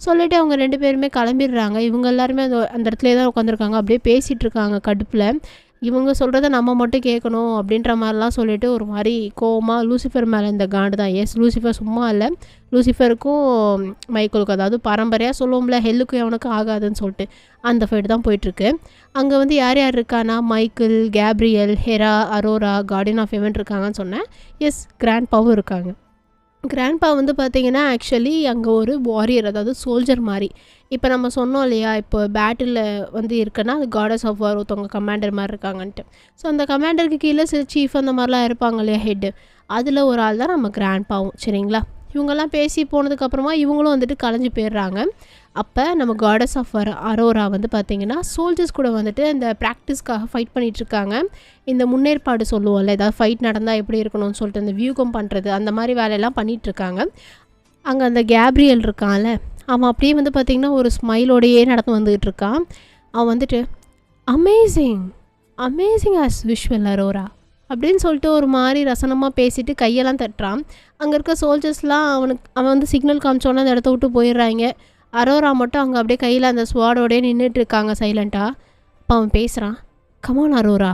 சொல்லிவிட்டு அவங்க 2 பேருமே கிளம்பிடுறாங்க. இவங்க எல்லாருமே அந்த இடத்துல தான் உட்காந்துருக்காங்க, அப்படியே பேசிகிட்டு இருக்காங்க கடுப்பில். இவங்க சொல்கிறத நம்ம மட்டும் கேட்கணும் அப்படின்ற மாதிரிலாம் சொல்லிவிட்டு ஒரு மாதிரி கோவமாக லூசிஃபர் மேலே இந்த காண்டு தான். எஸ், லூசிஃபர் சும்மா இல்லை, லூசிஃபருக்கும் மைக்கேலுக்கும், அதாவது பரம்பரையாக சொல்லுவோம்ல ஹெல்லுக்கும் எவனுக்கும் ஆகாதுன்னு சொல்லிட்டு அந்த ஃபைட் தான் போயிட்டுருக்கு. அங்கே வந்து யார் யார் இருக்கானா, Michael, Gabriel, Hera, Aurora, guardian of heaven இருக்காங்கன்னு சொன்னேன். எஸ், கிராண்ட்பாவும் இருக்காங்க. கிராண்ட்பா வந்து பார்த்திங்கன்னா ஆக்சுவலி அங்கே ஒரு வாரியர், அதாவது சோல்ஜர் மாதிரி. இப்போ நம்ம சொன்னோம் இல்லையா, இப்போ பேட்டிலில் வந்து இருக்குன்னா அது காடஸ் ஆஃப் வார் ஒருத்தவங்க கமாண்டர் மாதிரி இருக்காங்கன்ட்டு. ஸோ அந்த கமாண்டருக்கு கீழே சில சீஃப் அந்த மாதிரிலாம் இருப்பாங்க இல்லையா, ஹெட்டு. அதில் ஒரு ஆள் தான் நம்ம கிராண்ட்பாவும். சரிங்களா, இவங்கெல்லாம் பேசி போனதுக்கப்புறமா இவங்களும் வந்துட்டு கலைஞ்சு போயிடுறாங்க. அப்போ நம்ம காடஸ் ஆஃப் அரோரா வந்து பார்த்திங்கன்னா சோல்ஜர்ஸ் கூட வந்துட்டு இந்த ப்ராக்டிஸ்க்காக ஃபைட் பண்ணிகிட்ருக்காங்க. இந்த முன்னேற்பாடு சொல்லுவோம்ல, ஏதாவது ஃபைட் நடந்தால் எப்படி இருக்கணும்னு சொல்லிட்டு இந்த வியூகம் பண்ணுறது, அந்த மாதிரி வேலையெல்லாம் பண்ணிகிட்ருக்காங்க. அங்கே அந்த கேப்ரியல் இருக்கான்ல, அவன் அப்படியே வந்து பார்த்திங்கன்னா ஒரு ஸ்மைலோடையே நடந்து வந்துக்கிட்டு இருக்கான். அவன் வந்துட்டு amazing amazing as visual Arora அப்படின்னு சொல்லிட்டு ஒரு மாதிரி ரசனமாக பேசிட்டு கையெல்லாம் தட்டுறான். அங்கே இருக்க சோல்ஜர்ஸ்லாம் அவன் வந்து சிக்னல் காமிச்சோன்னே அந்த இடத்த விட்டு போயிடுறாங்க. அரோரா மட்டும் அங்கே அப்படியே கையில் அந்த ஸ்வாடோடய நின்றுட்டு இருக்காங்க சைலண்ட்டாக. அப்போ அவன் பேசுகிறான், கமான் அரோரா,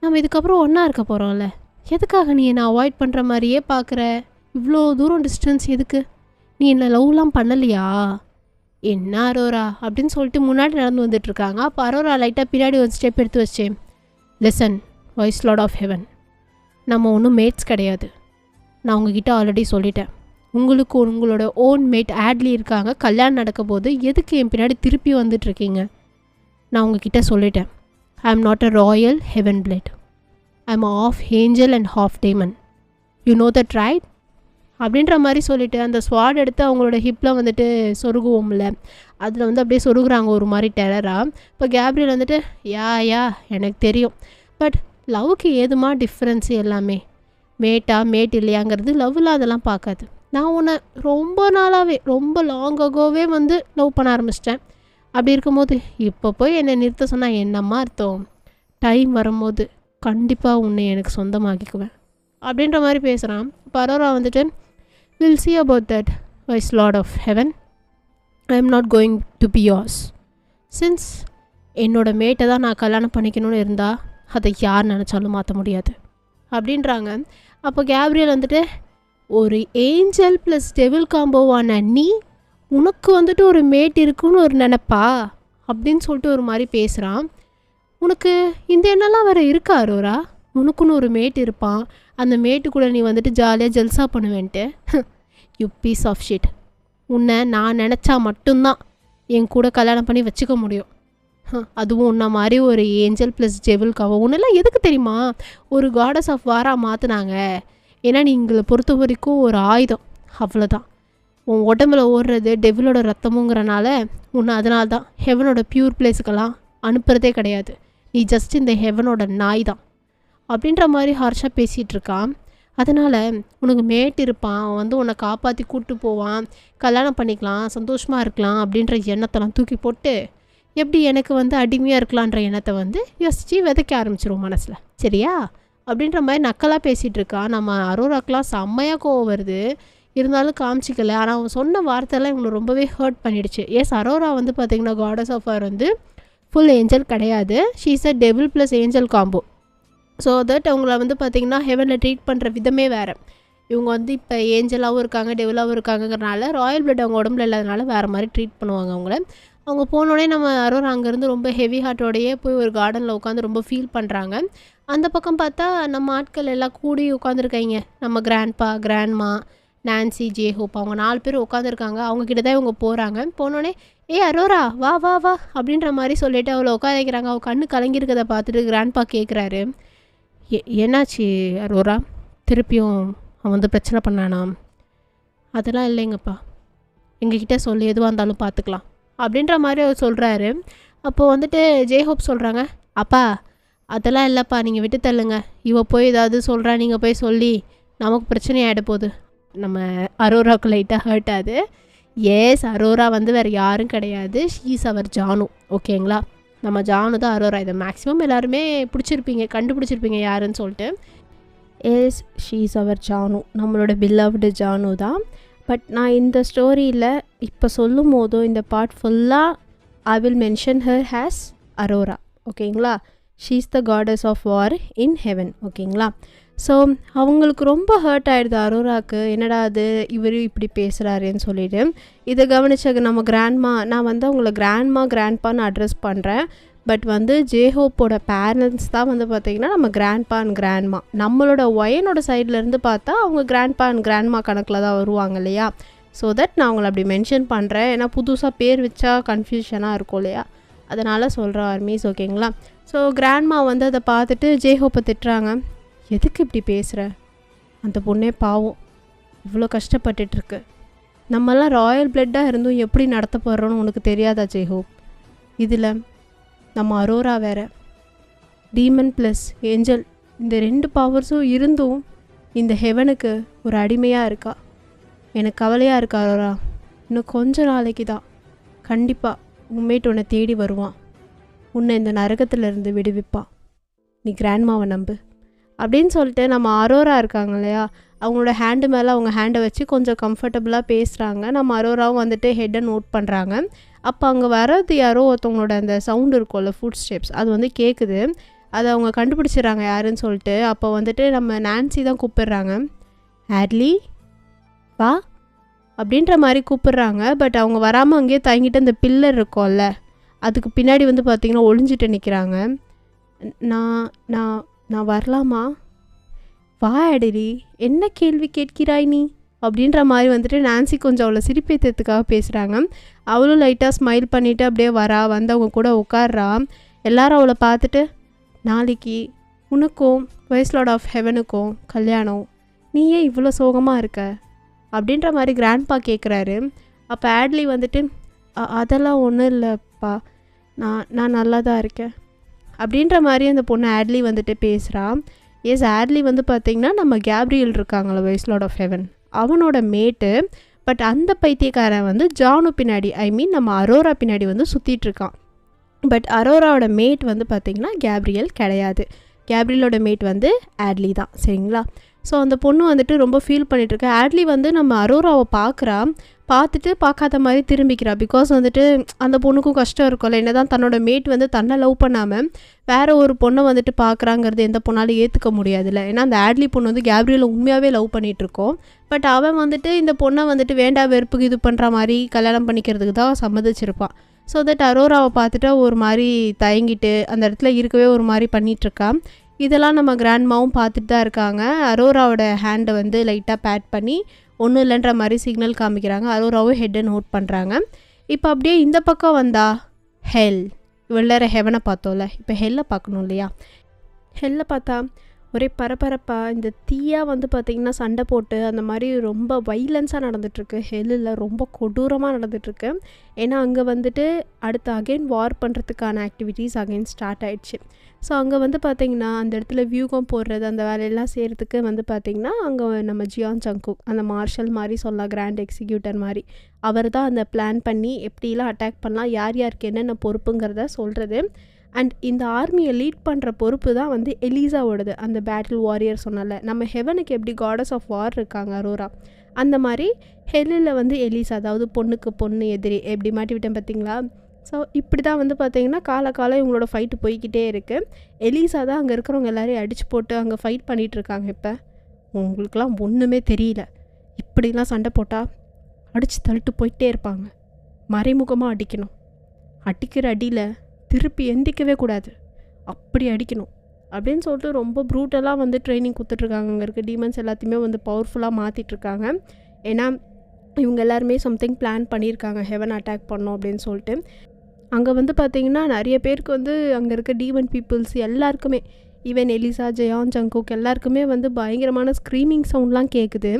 நம்ம இதுக்கப்புறம் ஒன்றா இருக்க போகிறோம்ல, எதுக்காக நீ என்னை அவாய்ட் பண்ணுற மாதிரியே பார்க்குற? இவ்வளோ தூரம் டிஸ்டன்ஸ் எதுக்கு? நீ என்னை லவ்லாம் பண்ணலையா? என்ன அரோரா அப்படின்னு சொல்லிட்டு முன்னாடி நடந்து வந்துட்டுருக்காங்க. அப்போ அரோரா லைட்டாக பின்னாடி ஒரு ஸ்டெப் எடுத்து வச்சேன். Listen voice lord of heaven, நம்ம ஒன்றும் மேட்ஸ் கிடையாது. நான் உங்ககிட்ட ஆல்ரெடி சொல்லிட்டேன். உங்களுக்கு உங்களோட ஓன் மேட் ஆட்லி இருக்காங்க, கல்யாணம் நடக்க போது எதுக்கு என் பின்னாடி திருப்பி வந்துட்டுருக்கீங்க? நான் உங்ககிட்ட சொல்லிட்டேன். I am not a royal heaven blood. I am half angel and half demon. You know that right அப்படின்ற மாதிரி சொல்லிவிட்டு அந்த ஸ்வாட் எடுத்து அவங்களோட ஹிப்பில் வந்துட்டு சொருகுவோம்ல, அதில் வந்து அப்படியே சொருகுறாங்க ஒரு மாதிரி டெரராக. இப்போ கேப்ரியல் வந்துட்டு யா எனக்கு தெரியும், பட் லவ்வுக்கு ஏதுமா டிஃப்ரென்ஸு எல்லாமே? மேட் இல்லையாங்கிறது லவ்வில் அதெல்லாம் பார்க்காது. நான் உன்னை ரொம்ப நாளாகவே ரொம்ப லாங்காகவே வந்து லவ் பண்ண ஆரம்பிச்சிட்டேன். அப்படி இருக்கும்போது இப்போ போய் என்னை நிறுத்த சொன்னால் என்னம்மா அர்த்தம்? டைம் வரும்போது கண்டிப்பாக உன்னை எனக்கு சொந்தமாக்கிக்குவேன் அப்படின்ற மாதிரி பேசுகிறான். இப்போ அரோரா வந்துட்டு will see about that wise lord of heaven. I am not going to be yours. Since என்னோட மேட்டை தான் நான் கல்யாணம் பண்ணிக்கணும்னு இருந்தால் அதை யார் நினச்சாலும் மாற்ற முடியாது அப்படின்றாங்க. அப்போ கேப்ரியல் வந்துட்டு ஒரு ஏஞ்சல் ப்ளஸ் டெவில் காம்போவான நீ உனக்கு வந்துட்டு ஒரு மேட் இருக்குன்னு ஒரு நினப்பா அப்படின்னு சொல்லிட்டு ஒரு மாதிரி பேசுகிறான். உனக்கு இந்த எண்ணெல்லாம் வேறு இருக்கா அரோரா? உனக்குன்னு ஒரு மேட் இருப்பான், அந்த மேட்டு கூட நீ வந்துட்டு ஜாலியாக ஜல்சா பண்ணுவேன்ட்டு. You piece of shit. உன்னை நான் நினச்சா மட்டும்தான் என் கூட கல்யாணம் பண்ணி வச்சுக்க முடியும். அதுவும் உன்ன மாதிரி ஒரு ஏஞ்சல் ப்ளஸ் டெவில்காவோ உன்னெல்லாம் எதுக்கு தெரியுமா ஒரு காடஸ் ஆஃப் வாராக மாற்றினாங்க? ஏன்னா நீ எங்களை பொறுத்த வரைக்கும் ஒரு ஆயுதம், அவ்வளோதான். உன் உடம்புல ஓடுறது டெவிலோட ரத்தமுங்கிறனால உன்னை அதனால தான் ஹெவனோட பியூர் பிளேஸுக்கெல்லாம் அனுப்புகிறதே கிடையாது. நீ ஜஸ்ட் இந்த ஹெவனோட நாய் தான் அப்படின்ற மாதிரி ஹார்ஷாக பேசிகிட்டு இருக்கான். அதனால் உனக்கு மேட் இருப்பான், அவன் வந்து உன்னை காப்பாற்றி கூப்பிட்டு போவான், கல்யாணம் பண்ணிக்கலாம், சந்தோஷமாக இருக்கலாம் அப்படின்ற எண்ணத்தெல்லாம் தூக்கி போட்டு எப்படி எனக்கு வந்து அடிமையாக இருக்கலான்ற எண்ணத்தை வந்து யோசித்து விதைக்க ஆரம்பிச்சிருவோம் மனசில், சரியா? அப்படின்ற மாதிரி நக்கலாக பேசிகிட்டு இருக்கான். நம்ம அரோராக்கெலாம் செம்மையாக கோவம் வருது, இருந்தாலும் காமிச்சிக்கல. ஆனால் அவன் சொன்ன வார்த்தைலாம் இவங்களை ரொம்பவே ஹர்ட் பண்ணிடுச்சு. எஸ், அரோரா வந்து பார்த்திங்கன்னா காடஸ் ஆஃப் வார் வந்து ஃபுல் ஏஞ்சல் கிடையாது, she is a devil plus angel combo. So that அவங்கள வந்து பார்த்திங்கன்னா ஹெவனில் ட்ரீட் பண்ணுற விதமே வேறு. இவங்க வந்து இப்போ ஏஞ்சலாகவும் இருக்காங்க, டெவிலாகவும் இருக்காங்கங்கிறனால ராயல் பிளட் அவங்க உடம்புல இல்லாதனால வேறு மாதிரி ட்ரீட் பண்ணுவாங்க அவங்கள. அவங்க போனோடனே நம்ம அரோரா அங்கேருந்து ரொம்ப ஹெவி ஹார்ட்டோடையே போய் ஒரு கார்டனில் உட்காந்து ரொம்ப ஃபீல் பண்ணுறாங்க. அந்த பக்கம் பார்த்தா நம்ம ஆட்கள் எல்லாம் கூடி உட்காந்துருக்காங்க. நம்ம கிராண்ட்பா, கிராண்ட்மா, நான்சி, ஜேஹோப், அவங்க 4 பேர் உட்காந்துருக்காங்க. அவங்கக்கிட்ட தான் இவங்க போகிறாங்க. போனோடனே அரோரா வா வா வா அப்படின்ற மாதிரி சொல்லிவிட்டு அவளை உட்கார வைக்கிறாங்க. அவள் கண்ணு கலங்கியிருக்கதை பார்த்துட்டு கிராண்ட்பா கேட்குறாரு, என்னாச்சு அரோரா? திருப்பியும் அவன் வந்து பிரச்சனை பண்ணானா? அதெல்லாம் இல்லைங்கப்பா, எங்ககிட்ட சொல்லி எதுவாக இருந்தாலும் பார்த்துக்கலாம் அப்படின்ற மாதிரி அவர் சொல்கிறாரு. அப்போது வந்துட்டு ஜேஹோப் சொல்கிறாங்க, அப்பா அதெல்லாம் இல்லைப்பா, நீங்கள் விட்டு தள்ளுங்க, இவ போய் ஏதாவது சொல்கிறா, நீங்கள் போய் சொல்லி நமக்கு பிரச்சனை ஆகிட போகுது. நம்ம அரோராவுக்கு லைட்டாக ஹர்ட் ஆகுது. எஸ், அரோரா வந்து வேறு யாரும் கிடையாது, ஷீஸ் அவர் ஜானு, ஓகேங்களா? நம்ம ஜானு தான் அரோரா. இதை மேக்ஸிமம் எல்லாருமே கண்டுபிடிச்சிருப்பீங்க யாருன்னு சொல்லிட்டு. எஸ், ஷீஸ் அவர் ஜானு, நம்மளோட பில்லவ்டு ஜானு தான். பட் நான் இந்த ஸ்டோரியில் இப்போ சொல்லும் போதோ இந்த பார்ட் ஃபுல்லாக I will mention her has Aurora, ஓகேங்களா? She is the goddess of war in heaven, ஓகேங்களா? ஸோ அவங்களுக்கு ரொம்ப ஹர்ட் ஆகிடுது அரோராவுக்கு. என்னடா அது இவர் இப்படி பேசுகிறாருன்னு சொல்லிட்டு இதை கவனிச்ச நம்ம கிராண்ட்மா, நான் வந்து அவங்கள கிராண்ட்பான்னு அட்ரஸ் பண்ணுறேன். பட் வந்து ஜேஹோப்போட பேரண்ட்ஸ் தான் வந்து பார்த்திங்கன்னா நம்ம கிராண்ட்பா அண்ட் கிராண்ட்மா. நம்மளோட ஒயனோட சைட்லேருந்து பார்த்தா அவங்க கிராண்ட்பா அண்ட் கிராண்ட்மா கணக்கில் தான் வருவாங்க இல்லையா? ஸோ தட் நான் அவங்கள அப்படி மென்ஷன் பண்ணுறேன். ஏன்னா புதுசாக பேர் வச்சா கன்ஃபியூஷனாக இருக்கும் இல்லையா? அதனால் சொல்கிறேன் ஆர்மீஸ், ஓகேங்களா? ஸோ கிராண்ட்மா வந்து அதை பார்த்துட்டு ஜேஹோப்பை திட்டுறாங்க, எதுக்கு இப்படி பேசுகிற? அந்த பொண்ணே பாவம், இவ்வளோ கஷ்டப்பட்டுட்ருக்கு. நம்மெல்லாம் ராயல் பிளட்டாக இருந்தும் எப்படி நடத்த போகிறோன்னு உனக்கு தெரியாதா ஜேஹோப்? இதில் நம்ம அரோரா வேறு, டீமன் ப்ளஸ் ஏஞ்சல், இந்த 2 பவர்ஸும் இருந்தும் இந்த ஹெவனுக்கு ஒரு அடிமையாக இருக்கா. எனக்கு கவலையாக இருக்கா அரோரா. இன்னும் கொஞ்ச நாளைக்கு தான் கண்டிப்பாக உண்மைட்டு உன்னை தேடி வருவான், உன்னை இந்த நரகத்திலேருந்து விடுவிப்பான், நீ கிராண்ட்மாவை நம்பு அப்படின்னு சொல்லிட்டு நம்ம அரோரா இருக்காங்க இல்லையா, அவங்களோட ஹேண்டு மேலே அவங்க ஹேண்டை வச்சு கொஞ்சம் கம்ஃபர்டபுளாக பேசுகிறாங்க. நம்ம அரோராவும் வந்துட்டு ஹெட்டை நோட் பண்ணுறாங்க. அப்போ அங்கே வர்றது யாரோ ஒருத்தவங்களோட அந்த சவுண்டு இருக்கும்ல, ஃபுட் ஸ்டெப்ஸ், அது வந்து கேட்குது. அதை அவங்க கண்டுபிடிச்சிடுறாங்க யாருன்னு சொல்லிட்டு. அப்போ வந்துட்டு நம்ம நான்சி தான் கூப்பிடுறாங்க. ஆட்லி வா அப்படின்ற மாதிரி கூப்பிடுறாங்க. பட் அவங்க வராமல் அங்கேயே தயங்கிட்டு அந்த பில்லர் இருக்கும்ல, அதுக்கு பின்னாடி வந்து பார்த்திங்கன்னா ஒளிஞ்சிட்டு நிற்கிறாங்க. நான் நான் நான் வரலாமா? வா ஆடலி, என்ன கேள்வி கேட்கிறாய் நீ அப்படின்ற மாதிரி வந்துட்டு நான்சி கொஞ்சம் அவளை சிரிப்பேற்றத்துக்காக பேசுகிறாங்க. அவளும் லைட்டாக ஸ்மைல் பண்ணிவிட்டு அப்படியே வந்து அவங்க கூட உட்கார்றா. எல்லாரும் அவளை பார்த்துட்டு, நாளைக்கு உனக்கும் வைஸ் லார்ட் ஆஃப் ஹெவனுக்கும் கல்யாணம், நீ ஏன் இவ்வளோ சோகமாக இருக்க அப்படின்ற மாதிரி கிராண்ட்பா கேட்குறாரு. அப்போ ஆட்லி வந்துட்டு, அதெல்லாம் ஒன்றும் இல்லைப்பா, நான் நல்லா தான் இருக்கேன் அப்படின்ற மாதிரி அந்த பொண்ணு ஆட்லி வந்துட்டு பேசுகிறா. எஸ், ஆட்லி வந்து பார்த்திங்கன்னா நம்ம கேப்ரியல் இருக்காங்களா வைஸ் லார்ட் ஆஃப் ஹெவன், அவனோட மேட்டு. பட் அந்த பைத்தியக்காரன் வந்து ஜானு பின்னாடி, நம்ம அரோரா பின்னாடி வந்து சுற்றிட்டுருக்கான். பட் அரோராவோட மேட் வந்து பார்த்திங்கன்னா கேப்ரியல் கிடையாது. கேப்ரியலோட மேட் வந்து ஆட்லி தான், சரிங்களா? ஸோ அந்த பொண்ணு வந்துட்டு ரொம்ப ஃபீல் பண்ணிகிட்ருக்கா. ஆட்லி வந்து நம்ம அரோராவை பார்த்துட்டு பார்க்காத மாதிரி திரும்பிக்கிறா. பிகாஸ் வந்துட்டு அந்த பொண்ணுக்கும் கஷ்டம் இருக்கும்ல, என்ன தான் தன்னோட மேட் வந்து தன்னை லவ் பண்ணாமல் வேறு ஒரு பொண்ணை வந்துட்டு பார்க்குறாங்கிறது எந்த பொண்ணாலும் ஏற்றுக்க முடியாதுல்ல. ஏன்னா அந்த ஆட்லி பொண்ணு வந்து கேப்ரியலை உண்மையாகவே லவ் பண்ணிகிட்ருக்கோம். பட் அவன் வந்துட்டு இந்த பொண்ணை வந்துட்டு வேண்டா வெறுப்புக்கு இது பண்ணுற மாதிரி கல்யாணம் பண்ணிக்கிறதுக்கு தான் சம்மதிச்சிருப்பான். ஸோ தட் அரோராவை பார்த்துட்டு ஒரு மாதிரி தயங்கிட்டு அந்த இடத்துல இருக்கவே ஒரு மாதிரி பண்ணிகிட்ருக்கான். இதெல்லாம் நம்ம கிராண்ட்மாவும் பார்த்துட்டு தான் இருக்காங்க. அரோராவோட ஹேண்டை வந்து லைட்டாக பேட் பண்ணி ஒன்றும் இல்லைன்ற மாதிரி சிக்னல் காமிக்கிறாங்க. அரோராவும் ஹெட்டை நோட் பண்ணுறாங்க. இப்போ அப்படியே இந்த பக்கம் வந்தா ஹெல். இவ்வளோ ஹெவனை பார்த்தோம்ல, இப்போ ஹெல்லை பார்க்கணும் இல்லையா? ஹெல்லை பார்த்தா ஒரே பரபரப்பாக இந்த தீயா வந்து பார்த்திங்கன்னா சண்டை போட்டு அந்த மாதிரி ரொம்ப வைலன்ஸாக நடந்துகிட்ருக்கு. ஹெல்லில் ரொம்ப கொடூரமாக நடந்துகிட்ருக்கு. ஏன்னா அங்கே வந்துட்டு அடுத்து அகெயின் வார் பண்ணுறதுக்கான ஆக்டிவிட்டீஸ் அகெயின் ஸ்டார்ட் ஆகிடுச்சு. ஸோ அங்கே வந்து பார்த்திங்கன்னா அந்த இடத்துல வியூகம் போடுறது அந்த வேலையெல்லாம் செய்கிறதுக்கு வந்து பார்த்திங்கன்னா அங்கே நம்ம ஜியான் ஜங்குக், அந்த மார்ஷல் மாதிரி சொல்லலாம், கிராண்ட் எக்ஸிக்யூட்டர் மாதிரி, அவர் தான் அந்த பிளான் பண்ணி எப்படிலாம் அட்டாக் பண்ணலாம், யார் யாருக்கு என்னென்ன பொறுப்புங்கிறத சொல்கிறது. அண்ட் இந்த ஆர்மியை லீட் பண்ணுற பொறுப்பு தான் வந்து எலிசாவோடது. அந்த பேட்டில் வாரியர் சொன்னால, நம்ம ஹெவனுக்கு எப்படி காடஸ் ஆஃப் வார் இருக்காங்க அரோரா, அந்த மாதிரி ஹெல்லில் வந்து எலிசா, அதாவது பொண்ணுக்கு பொண்ணு எதிரி எப்படி மாட்டி விட்டேன் பார்த்தீங்களா? ஸோ இப்படி தான் வந்து பார்த்திங்கன்னா காலம் இவங்களோட ஃபைட்டு போய்கிட்டே இருக்குது. எலிசா தான் அங்கே இருக்கிறவங்க எல்லாரையும் அடித்து போட்டு அங்கே ஃபைட் பண்ணிகிட்ருக்காங்க. இப்போ உங்களுக்கெல்லாம் ஒன்றுமே தெரியல, இப்படிலாம் சண்டை போட்டால் அடித்து தள்ளிட்டு போயிட்டே இருப்பாங்க, மறைமுகமாக அடிக்கணும், அடிக்கிற அடியில் திருப்பி எந்திக்கவே கூடாது, அப்படி அடிக்கணும் அப்படின்னு சொல்லிட்டு ரொம்ப ப்ரூட்டலாக வந்து ட்ரைனிங் கொடுத்துட்ருக்காங்க. அங்கே இருக்க டீமன்ஸ் எல்லாத்தையுமே வந்து பவர்ஃபுல்லாக மாற்றிட்டுருக்காங்க. ஏன்னா இவங்க எல்லாருமே சம்திங் பிளான் பண்ணியிருக்காங்க ஹெவன் அட்டாக் பண்ணோம் அப்படின்னு சொல்லிட்டு. அங்கே வந்து பார்த்திங்கன்னா நிறைய பேருக்கு வந்து அங்கே இருக்க டீமன் பீப்புள்ஸ் எல்லாருக்குமே, ஈவன் எலிசா, ஜெயான், ஜங்குக் எல்லாருக்குமே வந்து பயங்கரமான ஸ்க்ரீமிங் சவுண்ட்லாம் கேட்குது.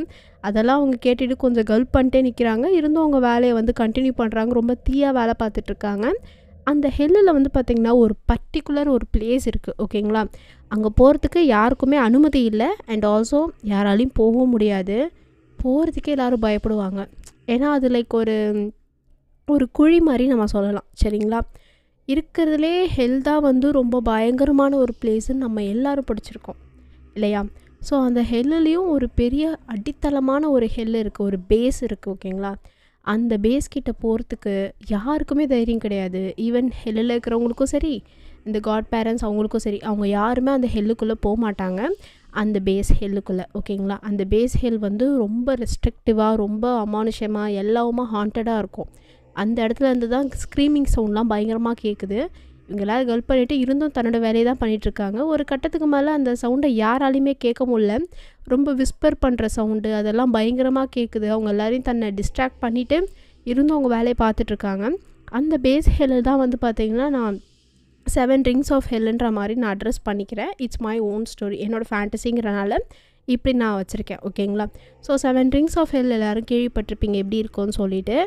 அதெல்லாம் அவங்க கேட்டுட்டு கொஞ்சம் கல்ப் பண்ணிட்டே நிற்கிறாங்க. இருந்தும் அவங்க வேலையை வந்து கண்டினியூ பண்ணுறாங்க. ரொம்ப தீயாக வேலை பார்த்துட்ருக்காங்க. அந்த ஹெல்லில் வந்து பார்த்திங்கன்னா ஒரு பர்டிகுலர் ஒரு பிளேஸ் இருக்குது, ஓகேங்களா? அங்கே போகிறதுக்கு யாருக்குமே அனுமதி இல்லை. அண்ட் ஆல்சோ யாராலையும் போகவும் முடியாது. போகிறதுக்கே எல்லோரும் பயப்படுவாங்க. ஏன்னா அது லைக் ஒரு குழி மாதிரி நம்ம சொல்லலாம், சரிங்களா? இருக்கிறதுலே ஹெல் தான் வந்து ரொம்ப பயங்கரமான ஒரு பிளேஸுன்னு நம்ம எல்லோரும் படிச்சிருக்கோம் இல்லையா? ஸோ அந்த ஹெல்லுலேயும் ஒரு பெரிய அடித்தளமான ஒரு ஹெல் இருக்குது, ஒரு பேஸ் இருக்குது, ஓகேங்களா? அந்த பேஸ்கிட்ட போகிறதுக்கு யாருக்குமே தைரியம் கிடையாது. ஈவன் ஹெல்லில் இருக்கிறவங்களுக்கும் சரி, இந்த காட் பேரண்ட்ஸ் அவங்களுக்கும் சரி, அவங்க யாருமே அந்த ஹெல்லுக்குள்ளே போக மாட்டாங்க, அந்த பேஸ் ஹெல்லுக்குள்ளே, ஓகேங்களா? அந்த பேஸ் ஹெல் வந்து ரொம்ப ரெஸ்ட்ரிக்டிவாக, ரொம்ப அமானுஷமாக, எல்லாமே ஹாண்டடாக இருக்கும். அந்த இடத்துல இருந்து தான் ஸ்க்ரீமிங் சவுண்ட்லாம் பயங்கரமாக கேட்குது. இவங்க எல்லோரும் கல்ப் பண்ணிவிட்டு இருந்தும் தன்னோட வேலையை தான் பண்ணிகிட்ருக்காங்க. ஒரு கட்டத்துக்கு மேலே அந்த சவுண்டை யாராலையுமே கேட்க முடியல. ரொம்ப விஸ்பர் பண்ணுற சவுண்டு அதெல்லாம் பயங்கரமாக கேட்குது. அவங்க எல்லோரையும் தன்னை டிஸ்ட்ராக்ட் பண்ணிவிட்டு இருந்தும் அவங்க வேலையை பார்த்துட்ருக்காங்க. அந்த பேஸ் ஹெல்லில் தான் வந்து பார்த்திங்கன்னா நான் 7 rings ஆஃப் ஹெல்லுன்ற மாதிரி நான் அட்ரஸ் பண்ணிக்கிறேன். இட்ஸ் மை ஓன் ஸ்டோரி, என்னோடய ஃபேண்டசிங்கிறனால இப்படி நான் வச்சுருக்கேன், ஓகேங்களா? ஸோ 7 rings ஆஃப் ஹெல் எல்லோரும் கேள்விப்பட்டிருப்பீங்க எப்படி இருக்கும்னு சொல்லிட்டு.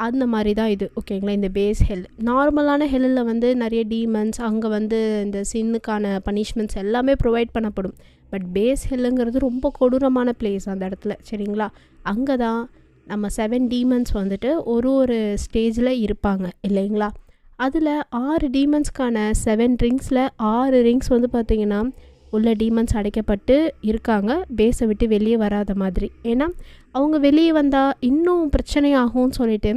அந்த மாதிரி தான் இது ஓகேங்களா. இந்த பேஸ் ஹெல் நார்மலான ஹெல்லில் வந்து நிறைய டீமன்ஸ், அங்கே வந்து இந்த சின்னுக்கான பனிஷ்மெண்ட்ஸ் எல்லாமே ப்ரொவைட் பண்ணப்படும். பட் பேஸ் ஹெல்லுங்கிறது ரொம்ப கொடூரமான பிளேஸ் அந்த இடத்துல, சரிங்களா. அங்கே தான் நம்ம 7 டீமன்ஸ் வந்துட்டு ஒரு ஸ்டேஜில் இருப்பாங்க இல்லைங்களா. அதில் 6 டீமன்ஸ்க்கான 7 ரிங்ஸில் 6 ரிங்ஸ் வந்து பார்த்திங்கன்னா உள்ள டீமன்ஸ் அடைக்கப்பட்டு இருக்காங்க, பேஸை விட்டு வெளியே வராத மாதிரி. ஏன்னா அவங்க வெளியே வந்தால் இன்னும் பிரச்சனையாகும்னு சொல்லிட்டு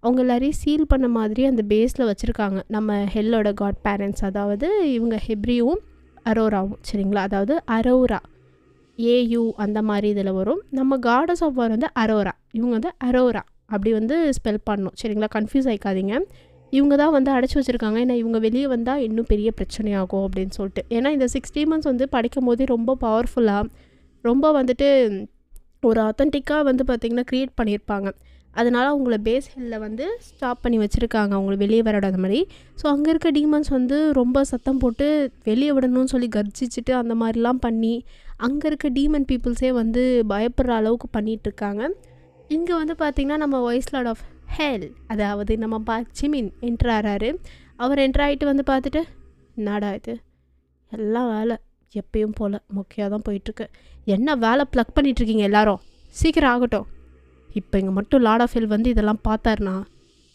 அவங்க எல்லாரையும் சீல் பண்ண மாதிரி அந்த பேஸில் வச்சுருக்காங்க நம்ம ஹெல்லோட காட் பேரண்ட்ஸ். அதாவது இவங்க ஹெப்ரியும் அரோராவும், சரிங்களா. அதாவது அரோரா ஏயு அந்த மாதிரி இதில் வரும். நம்ம காடஸ் ஆஃப் வார் வந்து அரோரா, இவங்க வந்து அரோரா அப்படி வந்து ஸ்பெல் பண்ணணும், சரிங்களா. கன்ஃபியூஸ் ஆகிக்காதீங்க. இவங்க தான் வந்து அடைச்சி வச்சுருக்காங்க. ஏன்னா இவங்க வெளியே வந்தால் இன்னும் பெரிய பிரச்சனையாகும் அப்படின்னு சொல்லிட்டு. ஏன்னா இந்த 6 டீமன்ஸ் வந்து படிக்கும் போதே ரொம்ப பவர்ஃபுல்லாக, ரொம்ப வந்துட்டு ஒரு ஆத்தென்டிக்காக வந்து பார்த்திங்கன்னா க்ரியேட் பண்ணியிருப்பாங்க. அதனால் அவங்கள பேஸ் ஹில்லில் வந்து ஸ்டாப் பண்ணி வச்சுருக்காங்க, அவங்கள வெளியே விடாத மாதிரி. ஸோ அங்கே இருக்க டீமன்ஸ் வந்து ரொம்ப சத்தம் போட்டு வெளியே விடணும்னு சொல்லி கர்ஜிச்சுட்டு அந்த மாதிரிலாம் பண்ணி அங்கே இருக்க டீமன் பீப்புள்ஸே வந்து பயப்படுற அளவுக்கு பண்ணிகிட்ருக்காங்க. இங்கே வந்து பார்த்திங்கன்னா நம்ம வாய்ஸ் லார்ட் ஆஃப் ஹெல், அதாவது நம்ம ஜிமின் என்ட்ரு ஆகிறாரு. அவர் என்ட்ரு ஆகிட்டு வந்து பார்த்துட்டு, என்னடா இது எல்லாம் வேலை எப்பயும் போல் மொக்கையாக தான் போயிட்டுருக்கு, என்ன வேலை ப்ளக் பண்ணிகிட்ருக்கீங்க எல்லாரும், சீக்கிரம் ஆகட்டும். இப்போ இங்கே மட்டும் லார்ட் ஆஃப் ஹெல் வந்து இதெல்லாம் பார்த்தாருனா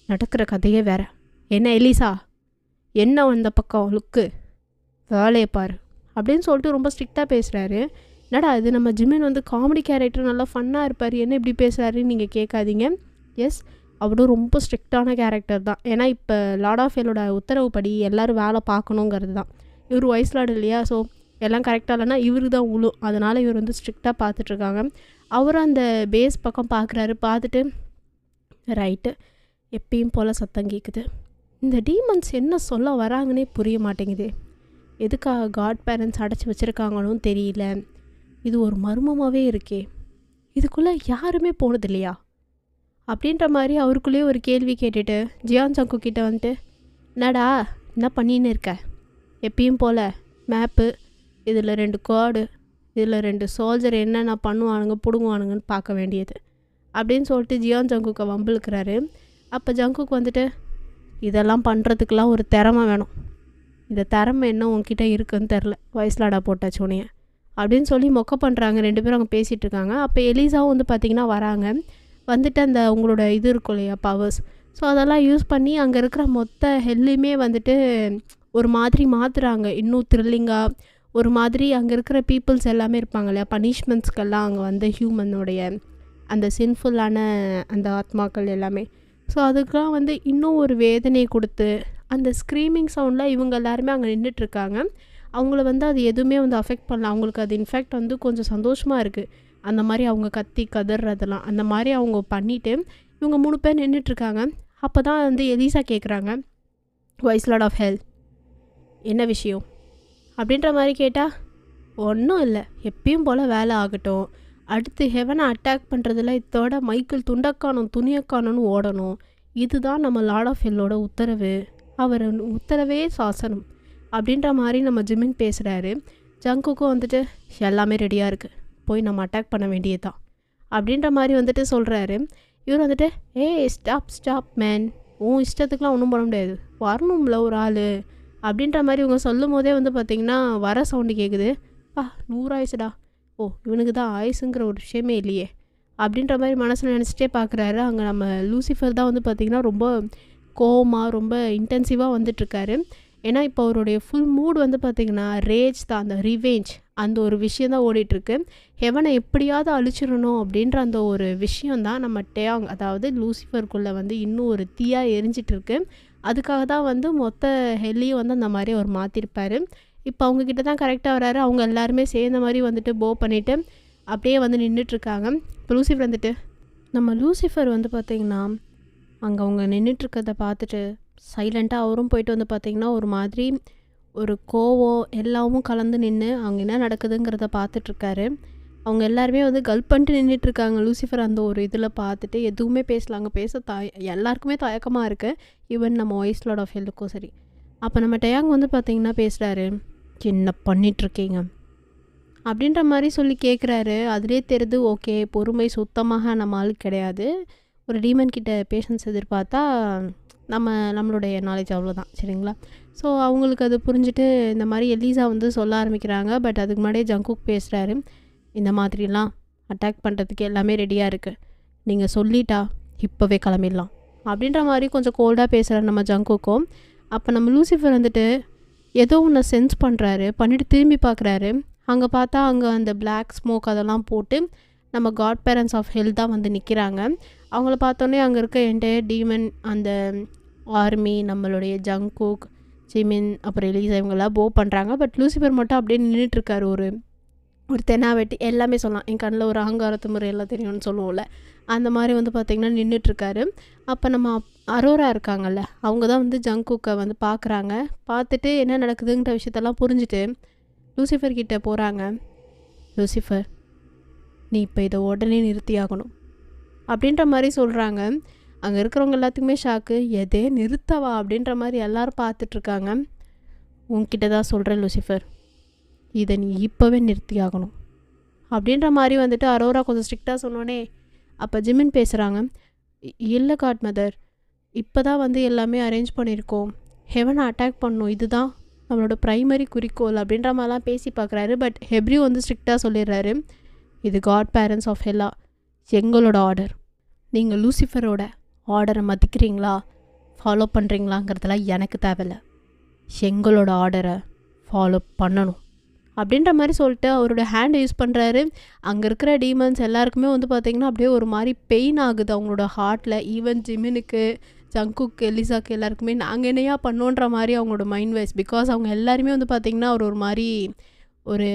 நடக்கிற கதையே வேறு. என்ன எலிசா, என்ன அந்த பக்கம் லுக்கு, வேலையை பாரு அப்படின்னு சொல்லிட்டு ரொம்ப ஸ்ட்ரிக்டாக பேசுகிறாரு. என்னடா இது, நம்ம ஜிமின் வந்து காமெடி கேரக்டர் நல்லா ஃபன்னாக இருப்பார், என்ன இப்படி பேசுகிறாருன்னு நீங்கள் கேட்காதீங்க. எஸ், அவரும் ரொம்ப ஸ்ட்ரிக்டான கேரக்டர் தான். ஏன்னா இப்போ லார்ட் ஆஃப் ஹெல்லோட உத்தரவுப்படி எல்லோரும் வேலை பார்க்கணுங்கிறது தான். இவர் வாய்ஸ் லார்டு இல்லையா, ஸோ எல்லாம் கரெக்டாக இல்லைன்னா இவரு தான் உழும். அதனால் இவர் வந்து ஸ்ட்ரிக்டாக பார்த்துட்ருக்காங்க. அவரும் அந்த பேஸ் பக்கம் பார்க்குறாரு. பார்த்துட்டு ரைட்டு எப்பயும் போல் சத்தம் கேட்குது. இந்த டீமன்ஸ் என்ன சொல்ல வராங்கன்னே புரிய மாட்டேங்குது. எதுக்காக காட் பேரண்ட்ஸ் அடைச்சி வச்சுருக்காங்கன்னு தெரியல. இது ஒரு மர்மமாகவே இருக்கே, இதுக்குள்ளே யாருமே போனது இல்லையா அப்படின்ற மாதிரி அவருக்குள்ளேயே ஒரு கேள்வி கேட்டுட்டு ஜியான் ஜங்கு கிட்டே வந்துட்டு, என்னடா என்ன பண்ணின்னு இருக்க, எப்பயும் போல் மேப்பு, இதில் 2 கார்டு, இதில் 2 சோல்ஜர் என்னென்ன பண்ணுவானுங்க பிடுங்குவானுங்கன்னு பார்க்க வேண்டியது அப்படின்னு சொல்லிட்டு ஜியான் ஜங்குக்கை வம்பிழுக்கிறாரு. அப்போ ஜங்குக்கு வந்துட்டு, இதெல்லாம் பண்ணுறதுக்கெலாம் ஒரு திறமை வேணும், இந்த திறமை என்ன உங்ககிட்ட இருக்குன்னு தெரில, வயசுலாடா போட்டாச்சு உனைய அப்படின்னு சொல்லி மொக்க பண்ணுறாங்க. 2 பேரும் அங்கே பேசிகிட்டு இருக்காங்க. அப்போ எலிசாவும் வந்து பார்த்திங்கன்னா வராங்க. வந்துட்டு அந்த உங்களோட இது இருக்கும் இல்லையா, பவர்ஸ், ஸோ அதெல்லாம் யூஸ் பண்ணி அங்கே இருக்கிற மொத்த ஹெல்லையுமே வந்துட்டு ஒரு மாதிரி மாற்றுறாங்க. இன்னும் த்ரில்லிங்காக ஒரு மாதிரி அங்கே இருக்கிற பீப்புள்ஸ் எல்லாமே இருப்பாங்க இல்லையா, பனிஷ்மெண்ட்ஸ்க்கெல்லாம் அங்கே வந்து ஹியூமனுடைய அந்த சின்ஃபுல்லான அந்த ஆத்மாக்கள் எல்லாமே. ஸோ அதுக்கெலாம் வந்து இன்னும் ஒரு வேதனையை கொடுத்து அந்த ஸ்க்ரீமிங் சவுண்டில் இவங்க எல்லாருமே அங்கே நின்றுட்டுருக்காங்க. அவங்கள வந்து அது எதுவுமே வந்து அஃபெக்ட் பண்ணல. அவங்களுக்கு அது இன்ஃபேக்ட் வந்து கொஞ்சம் சந்தோஷமாக இருக்குது. அந்த மாதிரி அவங்க கத்தி கதறதெல்லாம் அந்த மாதிரி அவங்க பண்ணிவிட்டு இவங்க 3 பேர் நின்றுட்டுருக்காங்க. அப்போ தான் வந்து எலிசா கேட்குறாங்க, வாய்ஸ் லார்ட் ஆஃப் ஹெல் என்ன விஷயம் அப்படின்ற மாதிரி கேட்டால், ஒன்றும் இல்லை, எப்பயும் போல் வேலை ஆகட்டும், அடுத்து ஹெவனை அட்டாக் பண்ணுறதுல இதோட மைக்கேல் துண்டக்கானும் துணியக்கானுன்னு ஓடணும், இதுதான் நம்ம லார்ட் ஆஃப் ஹெல்லோட உத்தரவு, அவர் உத்தரவே சாசனம் அப்படின்ற மாதிரி நம்ம ஜிமின் பேசுகிறாரு. ஜங்குக்கும் வந்துட்டு எல்லாமே ரெடியாக இருக்குது, போய் நம்ம அட்டாக் பண்ண வேண்டியது தான் அப்படின்ற மாதிரி வந்துட்டு சொல்கிறாரு. இவர் வந்துட்டு, ஸ்டாப் மேன், உன் இஷ்டத்துக்குலாம் ஒன்றும் பண்ண முடியாது, வரணும்ல ஒரு ஆள் அப்படின்ற மாதிரி இவங்க சொல்லும் போதே வந்து பார்த்திங்கன்னா வர சவுண்டு கேட்குது. 100 ஆயுசுடா, இவனுக்கு தான் ஆயுசுங்கிற ஒரு விஷயமே இல்லையே அப்படின்ற மாதிரி மனசில் நினச்சிட்டே பார்க்குறாரு. அங்கே நம்ம லூசிஃபர் தான் வந்து பார்த்திங்கன்னா ரொம்ப கோவமாக ரொம்ப இன்டென்சிவாக வந்துட்டுருக்காரு. ஏன்னா இப்போ அவருடைய ஃபுல் மூட் வந்து பார்த்திங்கன்னா ரேஜ் தான், அந்த ரிவேஞ்ச் அந்த ஒரு விஷயம் தான் ஓடிட்டுருக்கு. ஹெவனை எப்படியாவது அழிச்சிடணும் அப்படின்ற அந்த ஒரு விஷயந்தான் நம்ம டேயாங், அதாவது லூசிஃபருக்குள்ளே வந்து இன்னும் ஒரு தீயாக எரிஞ்சிட்ருக்கு. அதுக்காக தான் வந்து மொத்த ஹெல்லையும் வந்து அந்த மாதிரி அவர் மாற்றிருப்பார். இப்போ அவங்கக்கிட்ட தான் கரெக்டாக வராரு. அவங்க எல்லாருமே சேர்ந்த மாதிரி வந்துட்டு போ பண்ணிவிட்டு அப்படியே வந்து நின்றுட்டுருக்காங்க. இப்போ லூசிஃபர் வந்துட்டு, நம்ம லூசிஃபர் வந்து பார்த்திங்கன்னா அங்கே அவங்க நின்றுட்டுருக்கதை பார்த்துட்டு சைலண்ட்டாக அவரும் போயிட்டு வந்து பார்த்திங்கன்னா ஒரு மாதிரி ஒரு கோவம் எல்லாமும் கலந்து நின்று அங்கே என்ன நடக்குதுங்கிறத பார்த்துட்ருக்காரு. அவங்க எல்லாருமே வந்து கல்ப் பண்ணிட்டு நின்றுட்டுருக்காங்க. லூசிஃபர் அந்த ஒரு இதில் பார்த்துட்டு எதுவுமே பேசலாங்க, பேச எல்லாருக்குமே தயக்கமாக இருக்குது, ஈவன் நம்ம வாய்ஸ் லார்ட் ஆஃப் ஹெல்லுக்கும் சரி. அப்போ நம்ம டேயாங் வந்து பார்த்திங்கன்னா பேசுகிறாரு, என்ன பண்ணிகிட்ருக்கீங்க அப்படின்ற மாதிரி சொல்லி கேட்குறாரு. அதிலே தெரியுது, ஓகே பொறுமை சுத்தமாக நம்ம ஆள் கிடையாது, ஒரு டீமன் கிட்ட பேஷன்ஸ் எதிர்பார்த்தா நம்மளுடைய நாலேஜ் அவ்வளோதான். சரிங்களா? ஸோ அவங்களுக்கு அது புரிஞ்சுட்டு இந்த மாதிரி எலிசா வந்து சொல்ல ஆரம்பிக்கிறாங்க. பட் அதுக்கு முன்னாடியே ஜங்குக் பேசுகிறாரு. இந்த மாதிரிலாம் அட்டாக் பண்ணுறதுக்கு எல்லாமே ரெடியாக இருக்குது, நீங்கள் சொல்லிட்டா இப்போவே கிளம்பிடலாம் அப்படின்ற மாதிரி கொஞ்சம் கோல்டாக பேசுகிறாரு நம்ம ஜங்குக்கும். அப்போ நம்ம லூசிஃபர் வந்துட்டு ஏதோ ஒன்று சென்ஸ் பண்ணுறாரு. பண்ணிவிட்டு திரும்பி பார்க்குறாரு. அங்கே பார்த்தா அங்கே அந்த பிளாக் ஸ்மோக் அதெல்லாம் போட்டு நம்ம காட் பேரண்ட்ஸ் ஆஃப் ஹெல் தான் வந்து நிற்கிறாங்க. அவங்கள பார்த்தோன்னே அங்கே இருக்க என்டையர் டீமன், அந்த ஆர்மி, நம்மளுடைய ஜங்குக், ஜிமின், அப்புறம் எலிசா இவங்கெல்லாம் போ பண்ணுறாங்க. பட் லூசிஃபர் மட்டும் அப்படியே நின்றுட்டுருக்காரு. ஒரு தெனாவெட்டி எல்லாமே சொல்லலாம். என் கண்ணில் ஒரு அகங்காரத்து முறை எல்லாம் தெரியும்னு சொல்லுவோம்ல, அந்த மாதிரி வந்து பார்த்திங்கன்னா நின்றுட்டுருக்காரு. அப்போ நம்ம அரோரா இருக்காங்கல்ல, அவங்க தான் வந்து ஜங்குக்கை வந்து பார்க்குறாங்க. பார்த்துட்டு என்ன நடக்குதுங்கிற விஷயத்தெல்லாம் புரிஞ்சுட்டு லூசிஃபர் கிட்டே போகிறாங்க. லூசிஃபர், நீ இப்போ இதை உடனே நிறுத்தியாகணும் அப்படின்ற மாதிரி சொல்கிறாங்க. அங்கே இருக்கிறவங்க எல்லாத்துக்குமே ஷாக்கு. எதே நிறுத்தவா அப்படின்ற மாதிரி எல்லோரும் பார்த்துட்ருக்காங்க. உன்கிட்ட தான் சொல்கிறேன் லூசிஃபர், இதை நீ இப்போவே நிறுத்தி ஆகணும் அப்படின்ற மாதிரி வந்துட்டு அரோரா கொஞ்சம் ஸ்ட்ரிக்டாக சொன்னோன்னே அப்போ ஜிமின் பேசுகிறாங்க. இல்லை காட் மதர், இப்போ தான் வந்து எல்லாமே அரேஞ்ச் பண்ணியிருக்கோம், ஹெவனை அட்டாக் பண்ணணும், இதுதான் நம்மளோட ப்ரைமரி குறிக்கோள் அப்படின்ற மாதிரிலாம் பேசி பார்க்குறாரு. பட் ஹெப்ரியூ வந்து ஸ்ட்ரிக்டாக சொல்லிடுறாரு, இது காட் பேரண்ட்ஸ் ஆஃப் ஹெல்லா, எங்களோட ஆர்டர், நீங்கள் லூசிஃபரோட ஆர்டரை மதிக்கிறீங்களா ஃபாலோ பண்ணுறீங்களாங்கிறதுலாம் எனக்கு தேவையில்லை, எங்களோட ஆர்டரை ஃபாலோ பண்ணணும் அப்படின்ற மாதிரி சொல்லிட்டு அவரோட ஹேண்டை யூஸ் பண்ணுறாரு. அங்கே இருக்கிற டீமன்ஸ் எல்லாருக்குமே வந்து பார்த்திங்கன்னா அப்படியே ஒரு மாதிரி பெயின் ஆகுது அவங்களோட ஹார்ட்டில். ஈவன் ஜிமினுக்கு, ஜங்குக்கு, எலிசாக்கு எல்லாருக்குமே நாங்கள் என்னையா பண்ணோன்ற மாதிரி அவங்களோட மைண்ட் வைஸ். பிகாஸ் அவங்க எல்லாருமே வந்து பார்த்திங்கன்னா அவர் ஒரு மாதிரி ஒரு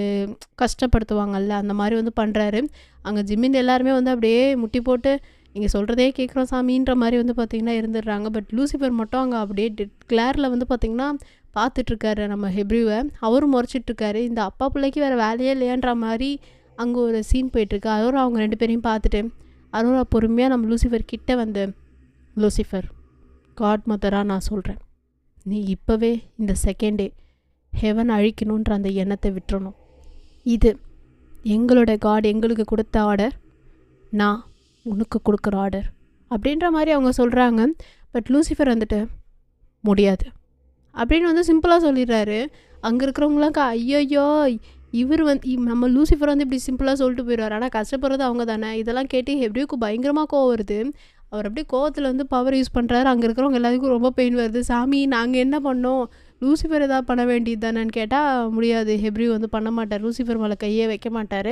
கஷ்டப்படுத்துவாங்கல்ல, அந்த மாதிரி வந்து பண்ணுறாரு. அங்கே ஜிமின் எல்லாருமே வந்து அப்படியே முட்டி போட்டு நீங்கள் சொல்கிறதே கேட்குறோம் சாமின்ற மாதிரி வந்து பார்த்திங்கன்னா இருந்துடுறாங்க. பட் லூசிஃபர் மட்டும் அங்கே அப்படியே கிளாரில் வந்து பார்த்திங்கன்னா பார்த்துட்ருக்காரு நம்ம ஹெப்ரியூவை. அவரும் முறைச்சிட்ருக்காரு. இந்த அப்பா பிள்ளைக்கு வேறு வேலையே இல்லையான்ற மாதிரி அங்கே ஒரு சீன் போயிட்டுருக்கு. அரோரா அவங்க 2 பேரையும் பார்த்துட்டு அரோரா பொறுமையாக நம்ம லூசிஃபர் கிட்டே வந்து, லூசிஃபர், காட் மதராக நான் சொல்கிறேன், நீ இப்போவே இந்த செகண்டே ஹெவன் அழிக்கணுன்ற அந்த எண்ணத்தை விட்டுறணும். இது எங்களோட காட் எங்களுக்கு கொடுத்த ஆர்டர், நான் உனக்கு கொடுக்குற ஆர்டர் அப்படின்ற மாதிரி அவங்க சொல்கிறாங்க. பட் லூசிஃபர் வந்துட்டு முடியாது அப்படின்னு வந்து சிம்பிளாக சொல்லிடுறாரு. அங்கே இருக்கிறவங்களாம் ஐயோ இவர் வந்து நம்ம லூசிஃபர் வந்து இப்படி சிம்பிளாக சொல்லிட்டு போயிடுவார், ஆனால் கஷ்டப்படுறது அவங்க தானே. இதெல்லாம் கேட்டு ஹெப்ரியூக்கு பயங்கரமாக கோவம் வருது. அவர் அப்படியே கோவத்தில் வந்து பவர் யூஸ் பண்ணுறாரு. அங்கே இருக்கிறவங்க எல்லாத்துக்கும் ரொம்ப பெயின் வருது. சாமி நாங்கள் என்ன பண்ணோம், லூசிஃபர் எதாவது பண்ண வேண்டியது தானேன்னு கேட்டால் முடியாது, ஹெப்ரியூ வந்து பண்ண மாட்டார், லூசிஃபர் மேலே கையே வைக்க மாட்டார்.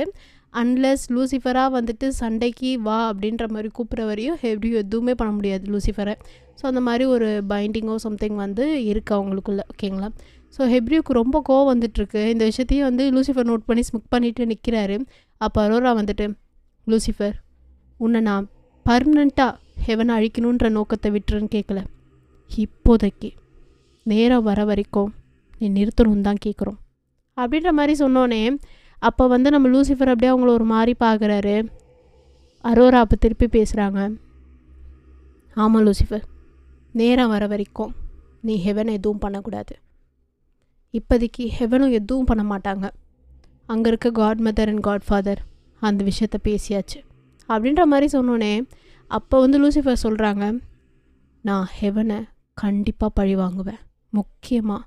அன்லெஸ் லூசிஃபராக வந்துட்டு சண்டைக்கு வா அப்படின்ற மாதிரி கூப்பிட்ற வரையும் ஹெப்ரியூ எதுவுமே பண்ண முடியாது லூசிஃபரை. ஸோ அந்த மாதிரி ஒரு பைண்டிங்கோ சம்திங் வந்து இருக்குது அவங்களுக்குள்ள. ஓகேங்களா? ஸோ ஹெப்ரியூக்கு ரொம்ப கோவம் வந்துட்டுருக்கு. இந்த விஷயத்தையும் வந்து லூசிஃபர் நோட் பண்ணி ஸ்மிக் பண்ணிவிட்டு நிற்கிறாரு. அப்போ அரோரா வந்துட்டு, லூசிஃபர், உன்னை நான் பர்மனெண்ட்டாக ஹெவனை அழிக்கணுன்ற நோக்கத்தை விட்டுருன்னு கேட்கல, இப்போதைக்கு நேரம் வர வரைக்கும் நீ நிறுத்தணும் தான் கேட்குறோம் அப்படின்ற மாதிரி சொன்னோன்னே அப்போ வந்து நம்ம லூசிஃபர் அப்படியே அவங்கள ஒரு மாதிரி பார்க்குறாரு. அரோரா அப்போ திருப்பி பேசுகிறாங்க. ஆமாம் லூசிஃபர், நேரம் வர வரைக்கும் நீ ஹெவனை எதுவும் பண்ணக்கூடாது. இப்போதைக்கு ஹெவனும் எதுவும் பண்ண மாட்டாங்க. அங்கே இருக்க God mother and God father அந்த விஷயத்த பேசியாச்சு அப்படின்ற மாதிரி சொன்னோன்னே அப்போ வந்து லூசிஃபர் சொல்கிறாங்க, நான் ஹெவனை கண்டிப்பாக பழி வாங்குவேன். முக்கியமாக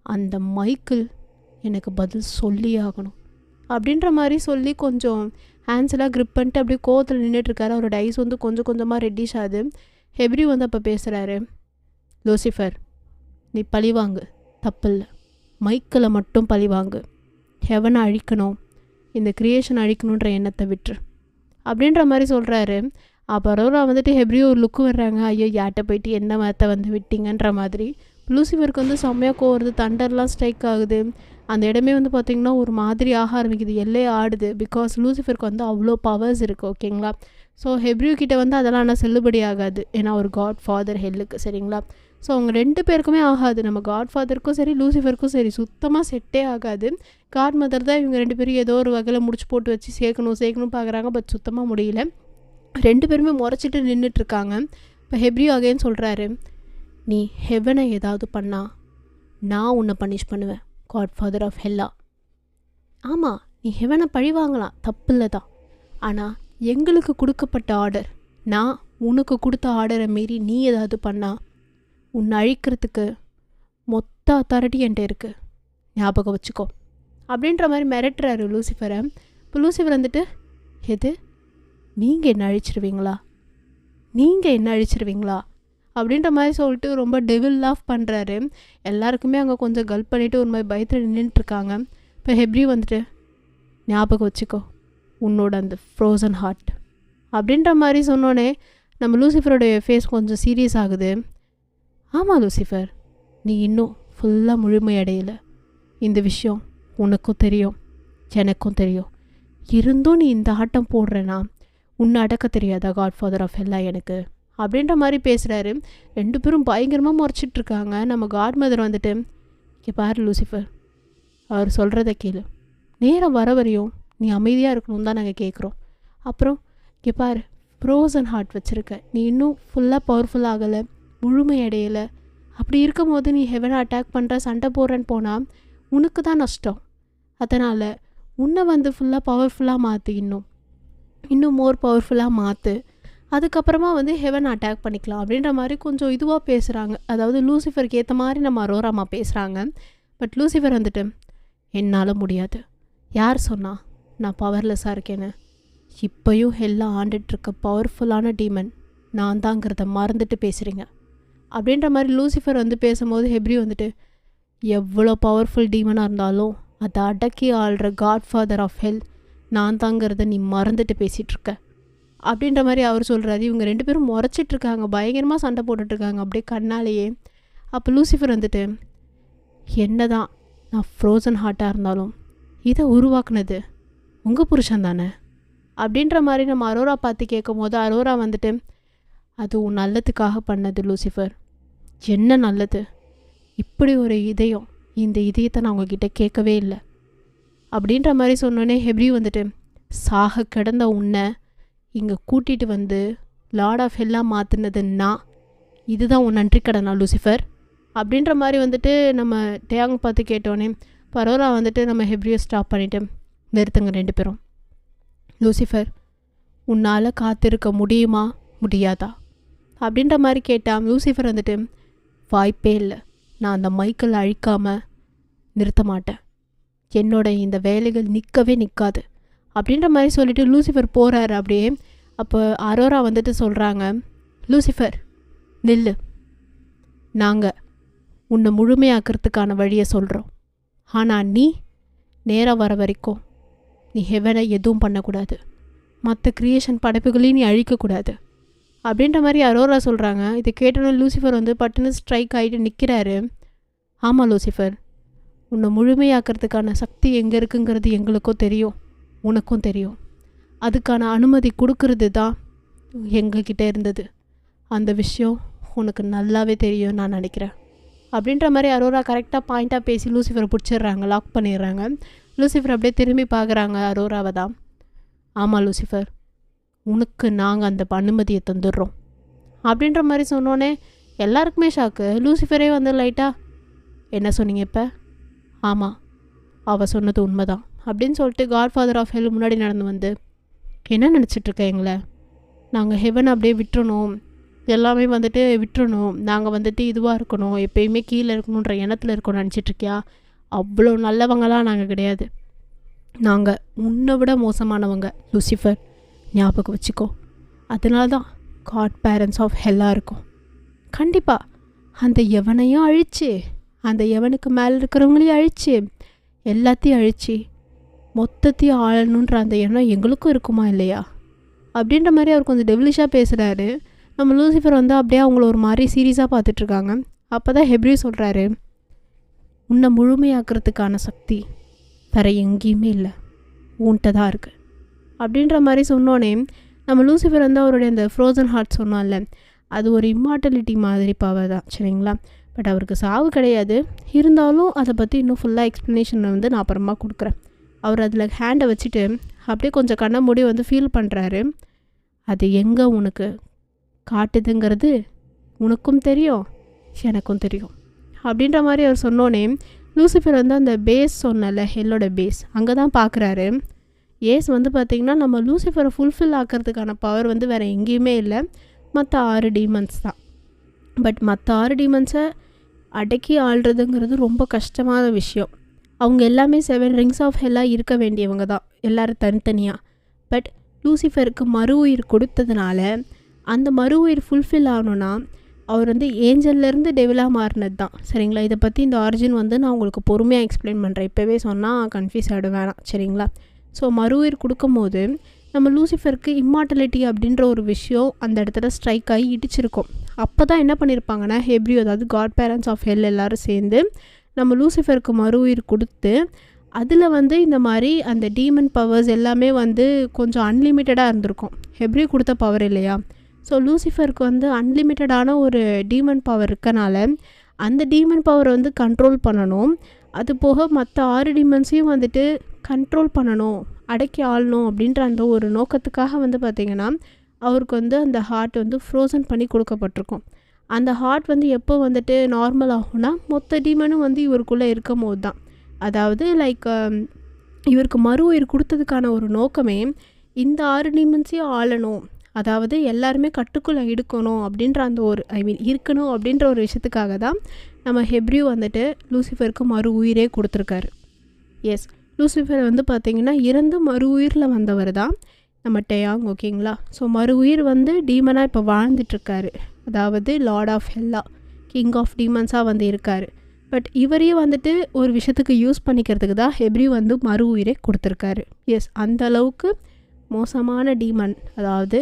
அந்த மைக்கிள் எனக்கு பதில் சொல்லியே ஆகணும் அப்படின்ற மாதிரி சொல்லி கொஞ்சம் ஹேண்ட்ஸ் எல்லாம் க்ரிப் பண்ணிட்டு அப்படியே கோவத்தில் நின்றுட்டுருக்காரு. அவரோட ஐஸ் வந்து கொஞ்சம் கொஞ்சமாக ரெட்டிஷ் ஆகுது. ஹெப்ரியூ வந்து அப்போ பேசுகிறாரு, லூசிஃபர், நீ பழிவாங்கு, தப்பில்லை, மைக்கிளை மட்டும் பழிவாங்கு, ஹெவனை அழிக்கணும், இந்த க்ரியேஷன் அழிக்கணுன்ற எண்ணத்தை விட்டுரு அப்படின்ற மாதிரி சொல்கிறாரு. அப்போ அரோரா வந்துட்டு ஹெப்ரியூ ஒரு லுக்கு வர்றாங்க. ஐயோ யார்கிட்ட போயிட்டு என்ன மரத்தை வந்து விட்டீங்கன்ற மாதிரி. லூசிஃபருக்கு வந்து செம்மையாக கோவருது. தண்டர்லாம் ஸ்ட்ரைக் ஆகுது. அந்த இடமே வந்து பார்த்திங்கன்னா ஒரு மாதிரி ஆக ஆரம்பிக்குது, எல்லையே ஆடுது. பிகாஸ் லூசிஃபருக்கு வந்து அவ்வளோ பவர்ஸ் இருக்குது. ஓகேங்களா? ஸோ ஹெப்ரியூ கிட்டே வந்து அதெல்லாம் ஆனால் செல்லுபடி ஆகாது. ஏன்னா ஒரு காட் ஃபாதர் ஹெல்லுக்கு. சரிங்களா? ஸோ அவங்க 2 பேருக்குமே ஆகாது. நம்ம காட் ஃபாதருக்கும் சரி லூசிஃபருக்கும் சரி சுத்தமாக செட்டே ஆகாது. காட் மதர் தான் இவங்க 2 பேரும் ஏதோ ஒரு வகையில் முடிச்சு போட்டு வச்சு சேர்க்கணும் பார்க்குறாங்க. பட் சுத்தமாக முடியல. 2 பேருமே முறைச்சிட்டு நின்றுட்டுருக்காங்க. இப்போ ஹெப்ரியூ அகைன் சொல்கிறாரு, நீ ஹெவனை ஏதாவது பண்ணா நான் உன்னை பனிஷ் பண்ணுவேன், காட் ஃபாதர் ஆஃப் ஹெல்லா. ஆமாம், நீ ஹெவனை பழி வாங்கலாம், தப்பு இல்லை தான். ஆனால் எங்களுக்கு கொடுக்கப்பட்ட ஆர்டர் நான் உனக்கு கொடுத்த ஆர்டரை மீறி நீ ஏதாவது பண்ணா உன்னை அழிக்கிறதுக்கு மொத்த அத்தாரிட்டி என்கிட்ட இருக்குது, ஞாபகம் வச்சுக்கோ அப்படின்ற மாதிரி மிரட்டுறாரு லூசிஃபரை. இப்போ லூசிஃபர் வந்துட்டு, எது நீங்கள் என்ன அழிச்சிருவீங்களா, நீங்கள் என்ன அழிச்சிருவீங்களா அப்படின்ற மாதிரி சொல்லிட்டு ரொம்ப டெவில் லாஃப் பண்ணுறாரு. எல்லாருக்குமே அங்கே கொஞ்சம் கல்ப் பண்ணிவிட்டு ஒரு மாதிரி பயத்தில் நின்றுட்டுருக்காங்க. இப்போ ஹெப்ரி வந்துட்டு, ஞாபகம் வச்சுக்கோ உன்னோட அந்த ஃப்ரோசன் ஹார்ட் அப்படின்ற மாதிரி சொன்னோன்னே நம்ம லூசிஃபரோடைய ஃபேஸ் கொஞ்சம் சீரியஸ் ஆகுது. ஆமாம் லூசிஃபர், நீ இன்னும் ஃபுல்லாக முழுமையடையலை. இந்த விஷயம் உனக்கும் தெரியும், எனக்கும் தெரியும். இருந்தும் நீ இந்த ஆட்டம் போடுறேன்னா உன்னை அடக்க தெரியாதா காட்ஃபாதர் ஆஃப் ஹெல்லா எனக்கு அப்படின்ற மாதிரி பேசுகிறாரு. 2 பேரும் பயங்கரமாக முறைச்சிட்ருக்காங்க. நம்ம காட் மதர் வந்துட்டு, இங்கே பாரு லூசிஃபர், அவர் சொல்கிறத கேளு, நேரம் வர வரையும் நீ அமைதியாக இருக்கணும் தான் நாங்கள் கேட்குறோம். அப்புறம் இங்கே பாரு, ஃப்ரோசன் ஹார்ட் வச்சுருக்க, நீ இன்னும் ஃபுல்லாக பவர்ஃபுல் ஆகலை, முழுமையடையலை. அப்படி இருக்கும் போது நீ ஹெவனை அட்டாக் பண்ணுற, சண்டை போடுறேன்னு போனால் உனக்கு தான் நஷ்டம். அதனால் உன்னை வந்து ஃபுல்லாக பவர்ஃபுல்லாக மாற்று, இன்னும் மோர் பவர்ஃபுல்லாக மாற்று. அதுக்கப்புறமா வந்து ஹெவன் அட்டாக் பண்ணிக்கலாம் அப்படின்ற மாதிரி கொஞ்சம் இதுவாக பேசுகிறாங்க. அதாவது லூசிஃபருக்கு ஏற்ற மாதிரி நம்ம அரோராமா பேசுகிறாங்க. பட் லூசிஃபர் வந்துட்டு, என்னால் முடியாது, யார் சொன்னா நான் பவர்லெஸ்ஸாக இருக்கேன்னு? இப்போயும் ஹெல்லாம் ஆண்டுட்ருக்க பவர்ஃபுல்லான டீமன் நான் தாங்கிறத மறந்துட்டு பேசுகிறீங்க அப்படின்ற மாதிரி லூசிஃபர் வந்து பேசும்போது ஹெப்ரி வந்துட்டு, எவ்வளோ பவர்ஃபுல் டீமனாக இருந்தாலும் அதை அடக்கி ஆள்ற காட்ஃபாதர் ஆஃப் ஹெல் நான் தாங்கிறத நீ மறந்துட்டு பேசிகிட்ருக்க அப்படின்ற மாதிரி அவர் சொல்கிறாரு. இவங்க 2 பேரும் முறைச்சிட்ருக்காங்க, பயங்கரமாக சண்டை போட்டுட்ருக்காங்க அப்படியே கண்ணாலேயே. அப்போ லூசிஃபர் வந்துட்டு, என்ன தான் நான் ஃப்ரோசன் ஹார்ட்டாக இருந்தாலும் இதை உருவாக்குனது உங்கள் புருஷன் தானே அப்படின்ற மாதிரி நம்ம அரோரா பார்த்து கேட்கும் போது அரோரா வந்துட்டு, அது உன் நல்லதுக்காக பண்ணது லூசிஃபர். என்ன நல்லது? இப்படி ஒரு இதயம், இந்த இதயத்தை நான் உங்ககிட்ட கேட்கவே இல்லை அப்படின்ற மாதிரி சொன்னோன்னே ஹெப்ரி வந்துட்டு, சாக கிடந்த உன்னை இங்கே கூட்டிகிட்டு வந்து லார்ட் ஆஃப் ஹெல்லாம் மாற்றினது நான், இதுதான் உன் நன்றி கடனா லூசிஃபர் அப்படின்ற மாதிரி வந்துட்டு நம்ம டேங் பார்த்து கேட்டோன்னே பரோரா வந்துட்டு நம்ம ஹெப்ரியை ஸ்டாப் பண்ணிவிட்டு, நிறுத்துங்க 2 பேரும். லூசிஃபர், உன்னால் காத்திருக்க முடியுமா முடியாதா அப்படின்ற மாதிரி கேட்டான். லூசிஃபர் வந்துட்டு, வாய்ப்பே இல்லை, நான் அந்த மைக்கேல் அழிக்காமல் நிறுத்த மாட்டேன், என்னோட இந்த வேலைகள் நிற்கவே நிற்காது அப்படின்ற மாதிரி சொல்லிவிட்டு லூசிஃபர் போகிறாரு அப்படியே. அப்போ அரோரா வந்துட்டு சொல்கிறாங்க, லூசிஃபர் நில்லு, நாங்கள் உன்னை முழுமையாக்கிறதுக்கான வழியை சொல்கிறோம். ஆனால் நீ நேராக வர வரைக்கும் நீ ஹெவனை எதுவும் பண்ணக்கூடாது, மற்ற க்ரியேஷன் படைப்புகளையும் நீ அழிக்கக்கூடாது அப்படின்ற மாதிரி அரோரா சொல்கிறாங்க. இதை கேட்டோன்னே லூசிஃபர் வந்து பட்டுன்னு ஸ்ட்ரைக் ஆகிட்டு நிற்கிறாரு. ஆமாம் லூசிஃபர், உன்னை முழுமையாக்கிறதுக்கான சக்தி எங்கே இருக்குங்கிறது எங்களுக்கும் தெரியும், உனக்கும் தெரியும். அதுக்கான அனுமதி கொடுக்கறது தான் எங்ககிட்ட இருந்தது. அந்த விஷயம் உனக்கு நல்லாவே தெரியும் நான் நினைக்கிறேன் அப்படின்ற மாதிரி அரோரா கரெக்டாக பாயிண்ட்டாக பேசி லூசிஃபரை பிடிச்சிடுறாங்க, லாக் பண்ணிடுறாங்க. லூசிஃபர் அப்படியே திரும்பி பார்க்குறாங்க அரோராவை தான். ஆமாம் லூசிஃபர், உனக்கு நாங்கள் அந்த அனுமதியை தந்துடுறோம் அப்படின்ற மாதிரி சொன்னோன்னே எல்லாருக்குமே ஷாக்கு. லூசிஃபரே வந்து லைட்டாக, என்ன சொன்னீங்க இப்போ? ஆமாம், அவள் சொன்னது உண்மைதான் அப்படின்னு சொல்லிட்டு காட்ஃபாதர் ஆஃப் ஹெல் முன்னாடி நடந்து வந்து, என்ன நினச்சிட்ருக்க எங்களை? நாங்கள் ஹெவன் அப்படியே விட்டுறணும், எல்லாமே வந்துட்டு விட்டுறணும், நாங்கள் வந்துட்டு இதுவாக இருக்கணும், எப்பயுமே கீழே இருக்கணுன்ற எண்ணத்தில் இருக்கணும்னு நினச்சிட்ருக்கியா? அவ்வளோ நல்லவங்களாம் நாங்கள் கிடையாது, நாங்கள் உன்னை விட மோசமானவங்க லூசிஃபர், ஞாபகம் வச்சுக்கோ. அதனால தான் காட் பேரண்ட்ஸ் ஆஃப் ஹெல்லாக இருக்கும். கண்டிப்பாக அந்த எவனையும் அழிச்சு, அந்த எவனுக்கு மேலே இருக்கிறவங்களையும் அழிச்சு, எல்லாத்தையும் அழிச்சு மொத்தத்தையும் ஆளணுன்ற அந்த எண்ணம் எங்களுக்கும் இருக்குமா இல்லையா அப்படின்ற மாதிரி அவர் கொஞ்சம் டெவிலிஷாக பேசுகிறாரு. நம்ம லூசிஃபர் வந்து அப்படியே அவங்கள ஒரு மாதிரி சீரியஸாக பார்த்துட்ருக்காங்க. அப்போ தான் ஹெப்ரி சொல்கிறாரு, உன்னை முழுமையாக்குறதுக்கான சக்தி வேறு எங்கேயுமே இல்லை, உன்கிட்ட தான் இருக்குது அப்படின்ற மாதிரி சொன்னோன்னே நம்ம லூசிஃபர் வந்து அவருடைய அந்த ஃப்ரோசன் ஹார்ட் சொன்னால அது ஒரு இம்மார்டலிட்டி மாதிரி பவர் தான், சரிங்களா? பட் அவருக்கு சாவு கிடையாது. இருந்தாலும் அதை பற்றி இன்னும் ஃபுல்லாக எக்ஸ்ப்ளனேஷன் வந்து நான் அப்புறமா கொடுக்குறேன். அவர் அதில் ஹேண்டை வச்சுட்டு அப்படியே கொஞ்சம் கண்ணை மூடி வந்து ஃபீல் பண்ணுறாரு. அது எங்கே உனக்கு காட்டுதுங்கிறது உனக்கும் தெரியும், எனக்கும் தெரியும் அப்படின்ற மாதிரி அவர் சொன்னோன்னே லூசிஃபர் வந்து அந்த பேஸ் சொன்னல, ஹெல்லோட பேஸ், அங்கே தான் பார்க்குறாரு. ஏஸ் வந்து பார்த்திங்கன்னா நம்ம லூசிஃபரை ஃபுல்ஃபில் ஆக்கிறதுக்கான பவர் வந்து வேறு எங்கேயுமே இல்லை, மற்ற 6 டீமன்ஸ் தான். பட் மற்ற 6 டீமன்ஸை அடக்கி ஆள்றதுங்கிறது ரொம்ப கஷ்டமான விஷயம். அவங்க எல்லாமே 7 ரிங்ஸ் ஆஃப் ஹெல்லாக இருக்க வேண்டியவங்க தான், எல்லோரும் தனித்தனியாக. பட் லூசிஃபருக்கு மறு உயிர் கொடுத்ததுனால அந்த மறு உயிர் ஃபுல்ஃபில் ஆகணுன்னா அவர் வந்து ஏஞ்சல்லேருந்து டெவிலாக மாறினது தான். சரிங்களா? இதை பற்றி இந்த ஆரிஜின் வந்து நான் உங்களுக்கு பொறுமையாக எக்ஸ்பிளைன் பண்ணுறேன். இப்போவே சொன்னால் கன்ஃபியூஸ் ஆகிட வேணாம். சரிங்களா? ஸோ மறு உயிர் கொடுக்கும் போது நம்ம லூசிஃபருக்கு இம்மார்டலிட்டி அப்படின்ற ஒரு விஷயம் அந்த இடத்துல ஸ்ட்ரைக் ஆகி இடிச்சிருக்கோம். அப்போ தான் என்ன பண்ணியிருப்பாங்கன்னா ஹெப்ரியூ, அதாவது காட் பேரண்ட்ஸ் ஆஃப் ஹெல் எல்லோரும் சேர்ந்து நம்ம லூசிஃபருக்கு மறு உயிர் கொடுத்து அதில் வந்து இந்த மாதிரி அந்த டீமன் பவர்ஸ் எல்லாமே வந்து கொஞ்சம் அன்லிமிட்டடாக இருந்திருக்கும். ஹெப்ரியூ கொடுத்த பவர் இல்லையா? ஸோ லூசிஃபருக்கு வந்து அன்லிமிட்டடான ஒரு டீமன் பவர் இருக்கனால அந்த டீமன் பவரை வந்து கண்ட்ரோல் பண்ணணும். அது போக மற்ற 6 டீமன்ஸையும் வந்துட்டு கண்ட்ரோல் பண்ணணும், அடக்கி ஆளணும் அப்படின்ற அந்த ஒரு நோக்கத்துக்காக வந்து பார்த்திங்கன்னா அவருக்கு வந்து அந்த ஹார்ட் வந்து ஃப்ரோசன் பண்ணி கொடுக்கப்பட்டிருக்கும். அந்த ஹார்ட் வந்து எப்போ வந்துட்டு நார்மல் ஆகும்னா மொத்த டீமனும் வந்து இவருக்குள்ளே இருக்கும் போது தான். அதாவது லைக் இவருக்கு மறு உயிர் கொடுத்ததுக்கான ஒரு நோக்கமே இந்த 6 டீமன்ஸையும் ஆளணும், அதாவது எல்லாருமே கட்டுக்குள்ளே எடுக்கணும் அப்படின்ற அந்த ஒரு இருக்கணும் அப்படின்ற ஒரு விஷயத்துக்காக தான் நம்ம ஹெப்ரியூ வந்துட்டு லூசிஃபருக்கு மறு உயிரே கொடுத்துருக்காரு. எஸ், லூசிஃபர் வந்து பார்த்திங்கன்னா இறந்து மறு உயிரில் வந்தவர் தான் நம்ம டெயாங். ஓகேங்களா? ஸோ மறு உயிர் வந்து டீமனாக இப்போ வாழ்ந்துட்டுருக்காரு, அதாவது லார்ட் ஆஃப் ஹெல்லா, கிங் ஆஃப் டீமன்ஸாக வந்து இருக்கார். பட் இவரையும் வந்துட்டு ஒரு விஷயத்துக்கு யூஸ் பண்ணிக்கிறதுக்கு தான் ஹெப்ரியூ வந்து மறு உயிரே கொடுத்துருக்காரு. எஸ், அந்த அளவுக்கு மோசமான டீமன், அதாவது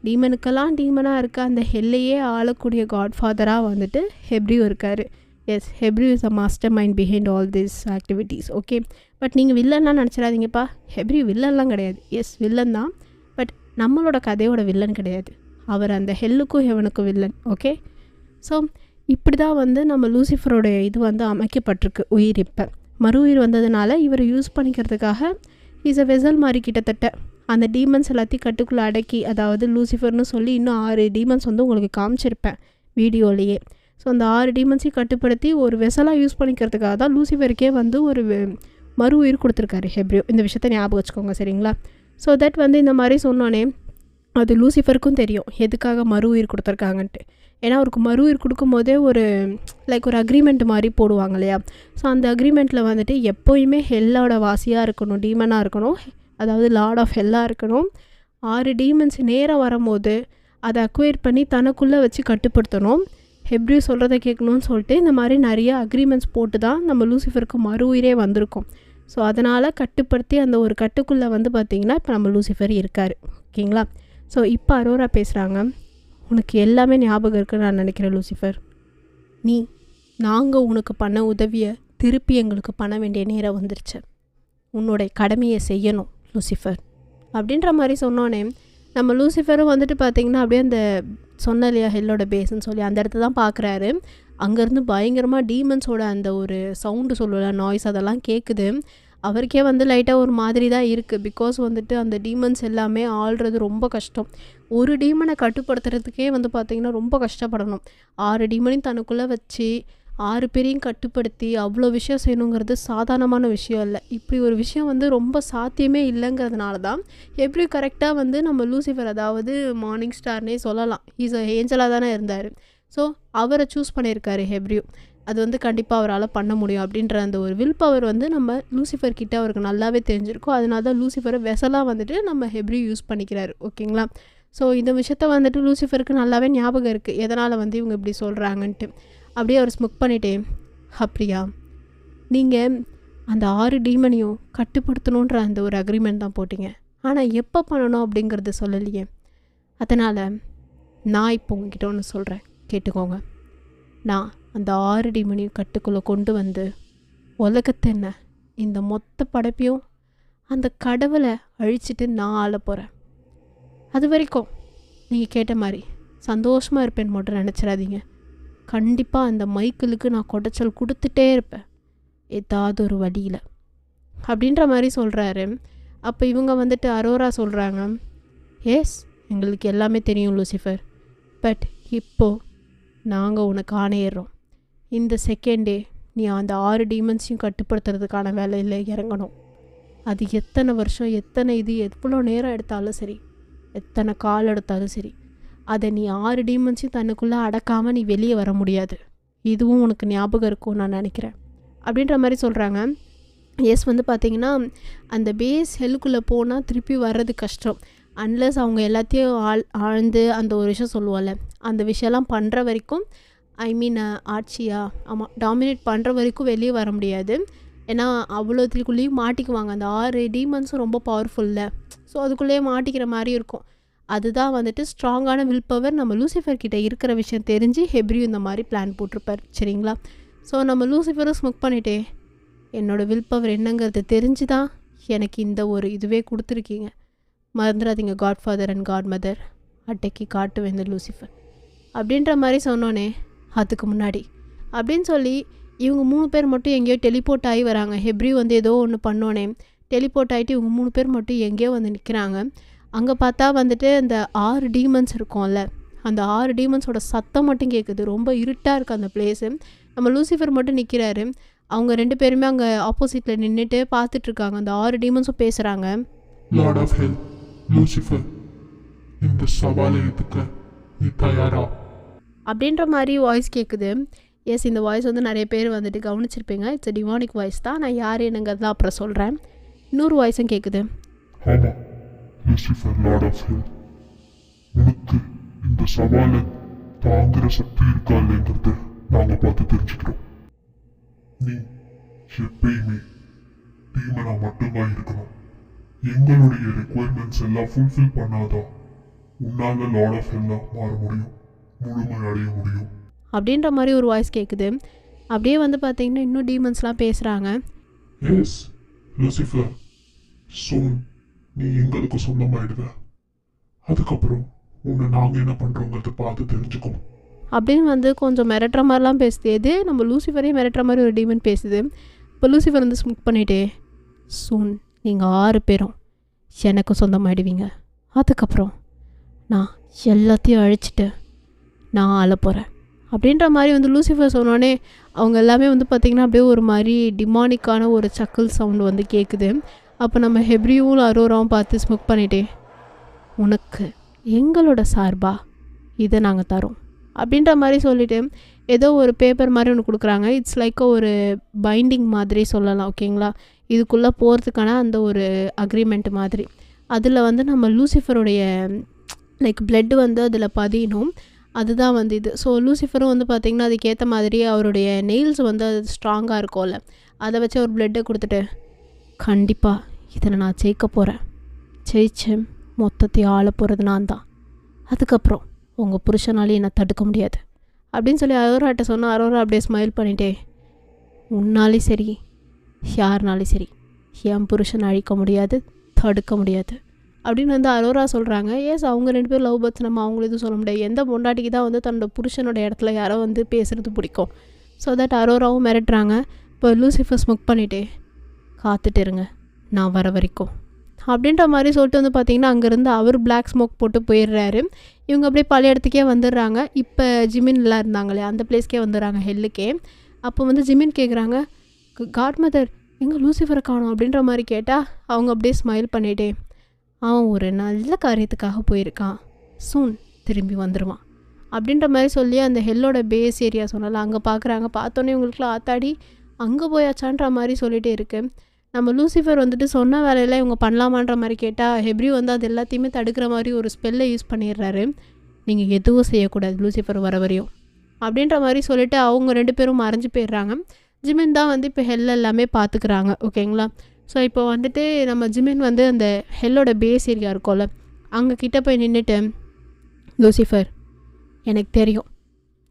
டீமனுக்கெல்லாம் டீமனாக இருக்க அந்த ஹெல்லையே ஆளக்கூடிய காட்ஃபாதராக வந்துட்டு ஹெப்ரியூ இருக்கார். Yes, Hebrew is a master mind behind all this activities. Okay, but நீங்கள் வில்லன்லாம் நினச்சிடாதீங்கப்பா, ஹெப்ரியூ வில்லன்லாம் கிடையாது. எஸ், வில்லன் தான், பட் நம்மளோட கதையோட வில்லன் கிடையாது. அவர் அந்த ஹெல்லுக்கும் ஹெவனுக்கும் வில்லன். ஓகே, ஸோ இப்படி தான் வந்து நம்ம லூசிஃபரோட இது வந்து அமைக்கப்பட்டிருக்கு. உயிர் இப்போ மறு உயிர் வந்ததுனால இவரை யூஸ் பண்ணிக்கிறதுக்காக இஸ் அ வெசல் மாதிரி கிட்டத்தட்ட அந்த டீமன்ஸ் எல்லாத்தையும் கட்டுக்குள்ளே அடக்கி, அதாவது லூசிஃபர்னு சொல்லி இன்னும் 6 டீமன்ஸ் வந்து உங்களுக்கு காமிச்சிருப்பேன் வீடியோலேயே. ஸோ அந்த 6 டீமன்ஸையும் கட்டுப்படுத்தி ஒரு வெசலாக யூஸ் பண்ணிக்கிறதுக்காக தான் லூசிஃபருக்கே வந்து ஒரு மறு உயிர் கொடுத்துருக்காரு ஹெப்ரியூ. இந்த விஷயத்த ஞாபகம் வச்சுக்கோங்க. சரிங்களா? ஸோ தட் வந்து இந்த மாதிரி சொன்னோன்னே அது லூசிஃபருக்கும் தெரியும் எதுக்காக மறு உயிர் கொடுத்துருக்காங்கன்ட்டு. ஏன்னா அவருக்கு மறு உயிர் கொடுக்கும்போதே ஒரு லைக் ஒரு அக்ரிமெண்ட் மாதிரி போடுவாங்க இல்லையா? ஸோ அந்த அக்ரிமெண்ட்டில் வந்துட்டு எப்போயுமே ஹெல்லோட வாசியாக இருக்கணும், டீமனாக இருக்கணும், அதாவது லார்ட் ஆஃப் ஹெல்லாக இருக்கணும். 6 டீமன்ஸ் நேராக வரும்போது அதை அக்வயர் பண்ணி தனக்குள்ளே வச்சு கட்டுப்படுத்தணும், ஹெப்ரியூ சொல்கிறத கேட்கணும்னு சொல்லிட்டு இந்த மாதிரி நிறைய அக்ரிமெண்ட்ஸ் போட்டு தான் நம்ம லூசிஃபருக்கு மறு உயிரே வந்திருக்கோம். ஸோ அதனால் கட்டுப்படுத்தி அந்த ஒரு கட்டுக்குள்ளே வந்து பார்த்திங்கன்னா இப்போ நம்ம லூசிஃபர் இருக்கார். ஓகேங்களா? ஸோ இப்போ அரோரா பேசுகிறாங்க. உனக்கு எல்லாமே ஞாபகம் இருக்குன்னு நான் நினைக்கிறேன் லூசிஃபர். நாங்கள் உனக்கு பண்ண உதவியை திருப்பி எங்களுக்கு பண்ண வேண்டிய நேரம் வந்துருச்சு. உன்னோடைய கடமையை செய்யணும் லூசிஃபர் அப்படின்ற மாதிரி சொன்னோன்னே நம்ம லூசிஃபரும் வந்துட்டு பார்த்திங்கன்னா அப்படியே அந்த சொன்ன இல்லையா ஹெல்லோட பேஸ்ன்னு சொல்லி அந்த இடத்த தான் பார்க்குறாரு. அங்கேருந்து பயங்கரமாக டீமன்ஸோட அந்த ஒரு சவுண்டு சொல்லல, நாய்ஸ் அதெல்லாம் கேட்குது. அவருக்கே வந்து லைட்டாக ஒரு மாதிரி தான் இருக்குது. பிகாஸ் வந்துட்டு அந்த டீமன்ஸ் எல்லாமே ஆள்றது ரொம்ப கஷ்டம். ஒரு டீமனை கட்டுப்படுத்துறதுக்கே வந்து பார்த்திங்கன்னா ரொம்ப கஷ்டப்படணும். 6 டீமனையும் தனக்குள்ளே வச்சு 6 பேரையும் கட்டுப்படுத்தி அவ்வளோ விஷயம் செய்யணுங்கிறது சாதாரணமான விஷயம் இல்லை. இப்படி ஒரு விஷயம் வந்து ரொம்ப சாத்தியமே இல்லைங்கிறதுனால தான் ஹெப்ரியூ கரெக்டாக வந்து நம்ம லூசிஃபர், அதாவது மார்னிங் ஸ்டார்னே சொல்லலாம், இஸ் அ ஏஞ்சலாக தானே இருந்தார். ஸோ அவரை சூஸ் பண்ணியிருக்காரு ஹெப்ரியூ. அது வந்து கண்டிப்பாக அவரால் பண்ண முடியும் அப்படின்ற அந்த ஒரு வில் பவர் வந்து நம்ம லூசிஃபர் கிட்ட அவருக்கு நல்லாவே தெரிஞ்சிருக்கும். அதனால தான் லூசிஃபரை வெசலாக வந்துட்டு நம்ம ஹெப்ரியூ யூஸ் பண்ணிக்கிறாரு. ஓகேங்களா? ஸோ இந்த விஷயத்த வந்துட்டு லூசிஃபருக்கு நல்லாவே ஞாபகம் இருக்குது, எதனால் வந்து இவங்க இப்படி சொல்கிறாங்கன்ட்டு. அப்படியே அவர் ஸ்முக் பண்ணிட்டே, அப்படியா நீங்கள் அந்த 6 டீமனையும் கட்டுப்படுத்தணுன்ற அந்த ஒரு அக்ரிமெண்ட் தான் போட்டிங்க, ஆனால் எப்போ பண்ணணும் அப்படிங்கிறது சொல்லலையே. அதனால் நான் இப்போ உங்ககிட்ட ஒன்று சொல்கிறேன், கேட்டுக்கோங்க. நான் அந்த 6 டீமனையும் கட்டுக்குள்ளே கொண்டு வந்து உலகத்தை என்ன இந்த மொத்த படைப்பையும் அந்த கடவுளை அழிச்சிட்டு நான் ஆள போகிறேன். அது வரைக்கும் நீங்கள் கேட்ட மாதிரி சந்தோஷமாக இருப்பேன்னு மட்டும் நினச்சிடாதீங்க. கண்டிப்பாக அந்த மைக்கிளுக்கு நான் கொடைச்சல் கொடுத்துட்டே இருப்பேன் ஏதாவது ஒரு வழியில் அப்படின்ற மாதிரி சொல்கிறாரு. அப்போ இவங்க வந்துட்டு அரோரா சொல்கிறாங்க, எஸ் எங்களுக்கு எல்லாமே தெரியும் லூசிஃபர், பட் இப்போது நாங்கள் உனக்கு ஆணையிடுறோம், இந்த செகண்டே நீ அந்த 6 டீமன்ஸையும் கட்டுப்படுத்துறதுக்கான வேலையில் இறங்கணும். அது எத்தனை வருஷம், எத்தனை இது எவ்வளோ நேரம் எடுத்தாலும் சரி, எத்தனை கால் எடுத்தாலும் சரி, அதை நீ 6 டீமன்ஸையும் தன்னுக்குள்ளே அடக்காமல் நீ வெளியே வர முடியாது. இதுவும் உனக்கு ஞாபகம் இருக்கும்னு நான் நினைக்கிறேன் அப்படின்ற மாதிரி சொல்கிறாங்க. எஸ் வந்து பார்த்திங்கன்னா அந்த பேஸ் ஹெல்லுக்குள்ளே போனால் திருப்பி வர்றது கஷ்டம். அன்லஸ் அவங்க எல்லாத்தையும் ஆழ்ந்து அந்த ஒரு விஷயம் சொல்லுவோம்ல, அந்த விஷயம்லாம் பண்ணுற வரைக்கும் ஆட்சியா ஆமாம் டாமினேட் பண்ணுற வரைக்கும் வெளியே வர முடியாது. ஏன்னா அவ்வளோத்துக்குள்ளேயும் மாட்டிக்குவாங்க. அந்த 6 டீமன்ஸும் ரொம்ப பவர்ஃபுல்ல. ஸோ அதுக்குள்ளேயே மாட்டிக்கிற மாதிரி இருக்கும். அதுதான் வந்துட்டு ஸ்ட்ராங்கான வில் பவர். நம்ம லூசிஃபர் கிட்ட இருக்கிற விஷயம் தெரிஞ்சு ஹெப்ரியும் இந்த மாதிரி பிளான் போட்டிருப்பார். சரிங்களா? ஸோ நம்ம லூசிஃபரும் ஸ்மோக் பண்ணிட்டே என்னோடய வில் பவர் என்னங்கிறது தெரிஞ்சு தான் எனக்கு இந்த ஒரு இதுவே கொடுத்துருக்கீங்க. மறந்துடாதீங்க, god father and god mother அட்டைக்கு காட்டுவேன் இந்த லூசிஃபர் அப்படின்ற மாதிரி சொன்னோன்னே, அதுக்கு முன்னாடி அப்படின்னு சொல்லி இவங்க 3 பேர் மட்டும் எங்கேயோ டெலிபோர்ட் ஆகி வராங்க. ஹெப்ரி வந்து ஏதோ ஒன்று பண்ணோன்னே டெலிபோர்ட் ஆகிட்டு இவங்க 3 பேர் மட்டும் எங்கேயோ வந்து நிற்கிறாங்க. அங்கே பார்த்தா வந்துட்டு அந்த 6 டீமன்ஸ் இருக்கும்ல, அந்த 6 டீமன்ஸோட சத்தம் மட்டும் கேட்குது. ரொம்ப இருட்டாக இருக்குது அந்த பிளேஸு. நம்ம லூசிஃபர் மட்டும் நிற்கிறாரு. அவங்க 2 பேருமே அங்கே ஆப்போசிட்டில் நின்றுட்டு பார்த்துட்ருக்காங்க. அந்த 6 டீமன்ஸும் பேசுகிறாங்க. லார்ட் ஆஃப் ஹெல், லூசிஃபர், இந்த சவாலை எதுக்க நீ தயாரா அப்படின்ற மாதிரி வாய்ஸ் கேட்குது. எஸ், இந்த வாய்ஸ் வந்து நிறைய பேர் வந்துட்டு கவனிச்சிருப்பீங்க. இட்ஸ் டிமானிக் வாய்ஸ் தான். நான் யார் என்னங்கிறது தான் அப்புறம் சொல்கிறேன். இன்னொரு வாய்ஸும் கேட்குது. ஆமா லூசிஃபர், லார்ட் ஆஃப் ஹெல், உனக்கு இந்த சவாலை தாங்குற சக்தி இருக்கா இல்லைங்கிறத நாங்கள் பார்த்து தெரிஞ்சுக்கிறோம். நீ எப்பயுமே டீமனா மட்டும்தான் இருக்கணும். எங்களுடைய ரெக்குவயர்மெண்ட்ஸ் எல்லாம் ஃபுல்ஃபில் பண்ணாதான் உன்னால லார்ட் ஆஃப் ஹெல்லா மாற முடியும், முழுமை அடைய முடியும் அப்படின்ற மாதிரி ஒரு வாய்ஸ் கேட்குது. அப்படியே வந்து பார்த்தீங்கன்னா இன்னும் டீமன்ஸ்லாம் பேசுகிறாங்க. எஸ் லூசிஃபர், சூன் நீ எங்களுக்கு சொந்தமாயிடுவ. அதுக்கப்புறம் உன்னை நாங்கள் என்ன பண்ணுறோங்கிறத பார்த்து தெரிஞ்சுக்கோ அப்படின்னு வந்து கொஞ்சம் மிரட்டுற மாதிரிலாம் பேசுது. எது நம்ம லூசிஃபரையும் மிரட்டுற மாதிரி ஒரு டீமன் பேசுது. இப்போ லூசிஃபர் வந்து ஸ்முக் பண்ணிட்டே, சூன் நீங்கள் 6 பேரும் எனக்கு சொந்தமாயிடுவீங்க. அதுக்கப்புறம் நான் எல்லாத்தையும் அழிச்சிட்டு நான் ஆள போகிறேன் அப்படின்ற மாதிரி வந்து லூசிஃபர் சொன்னோடனே அவங்க எல்லாமே வந்து பார்த்திங்கன்னா அப்படியே ஒரு மாதிரி டிமானிக்கான ஒரு சக்கல் சவுண்டு வந்து கேட்குது. அப்போ நம்ம ஹெப்ரியும் அரோராவும் பார்த்து ஸ்முக் பண்ணிட்டே, உனக்கு எங்களோட சார்பா இதை நாங்கள் தரோம் அப்படின்ற மாதிரி சொல்லிவிட்டு ஏதோ ஒரு பேப்பர் மாதிரி ஒன்று கொடுக்குறாங்க. இட்ஸ் லைக் ஒரு பைண்டிங் மாதிரி சொல்லலாம். ஓகேங்களா? இதுக்குள்ளே போகிறதுக்கான அந்த ஒரு அக்ரிமெண்ட் மாதிரி. அதில் வந்து நம்ம லூசிஃபருடைய லைக் பிளட்டு வந்து அதில் பதியணும். அதுதான் வந்து இது. ஸோ லூசிஃபரும் வந்து பார்த்திங்கன்னா அதுக்கேற்ற மாதிரி அவருடைய நெயில்ஸ் வந்து அது ஸ்ட்ராங்காக இருக்கும்ல, அதை வச்சு ஒரு பிளட்டை கொடுத்துட்டு, கண்டிப்பாக இதில் நான் ஜெயிக்க போகிறேன், ஜெயிச்சு மொத்தத்தையும் ஆள போகிறது நான் தான். அதுக்கப்புறம் உங்கள் புருஷனாலேயும் என்னை தடுக்க முடியாது அப்படின்னு சொல்லி அரோராட்ட சொன்னால் அரோரா அப்படியே ஸ்மைல் பண்ணிட்டே, உன்னாலே சரி யாருனாலும் சரி என் புருஷனை அழிக்க முடியாது, தடுக்க முடியாது அப்படின்னு வந்து அரோரா சொல்கிறாங்க. ஏஸ் அவங்க 2 பேரும் லவ் பேர்ட்ஸ், நம்ம அவங்கள எதுவும் சொல்ல முடியாது. எந்த பொண்டாட்டிக்கு தான் வந்து தன்னோட புருஷனோட இடத்துல யாரோ வந்து பேசுகிறது பிடிக்கும். ஸோ தட் அரோராவும் மிரட்டுறாங்க. இப்போ லூசிஃபர் ஸ்மோக் பண்ணிட்டே, காத்துட்டு இருங்க நான் வர வரைக்கும் அப்படின்ற மாதிரி சொல்லிட்டு வந்து பார்த்திங்கன்னா அங்கேருந்து அவர் பிளாக் ஸ்மோக் போட்டு போயிடுறாரு. இவங்க அப்படியே பழைய இடத்துக்கே வந்துடுறாங்க. இப்போ ஜிமின்லாம் இருந்தாங்களே அந்த பிளேஸ்க்கே வந்துடுறாங்க, ஹெல்லுக்கே. அப்போ வந்து ஜிமின் கேட்குறாங்க, காட் மதர் எங்கே லூசிஃபரை காணோம் அப்படின்ற மாதிரி கேட்டால் அவங்க அப்படியே ஸ்மைல் பண்ணிட்டே, அவன் ஒரு நல்ல காரியத்துக்காக போயிருக்கான், சூன் திரும்பி வந்துடுவான் அப்படின்ற மாதிரி சொல்லி அந்த ஹெல்லோட பேஸ் ஏரியா சொன்னால அங்கே பார்க்குறாங்க. பார்த்தோன்னே இவங்களுக்குலாம் ஆத்தாடி அங்கே போயாச்சான்ற மாதிரி சொல்லிகிட்டே இருக்கு. நம்ம லூசிஃபர் வந்துட்டு சொன்ன வேலையெல்லாம் இவங்க பண்ணலாமான்ற மாதிரி கேட்டால் ஹெப்ரி வந்து அது எல்லாத்தையுமே தடுக்கிற மாதிரி ஒரு ஸ்பெல்லை யூஸ் பண்ணிடுறாரு. நீங்கள் எதுவும் செய்யக்கூடாது லூசிஃபர் வர வரையும் அப்படின்ற மாதிரி சொல்லிவிட்டு அவங்க 2 பேரும் மறைஞ்சு போயிடுறாங்க. ஜிமின் தான் வந்து இப்போ ஹெல் எல்லாமே பார்த்துக்கிறாங்க. ஓகேங்களா? ஸோ இப்போ வந்துட்டு நம்ம ஜிமின் வந்து அந்த ஹெல்லோட பேஸ் ஏரியா இருக்கும்ல, அங்கே கிட்டே போய் நின்றுட்டு, லூசிஃபர் எனக்கு தெரியும்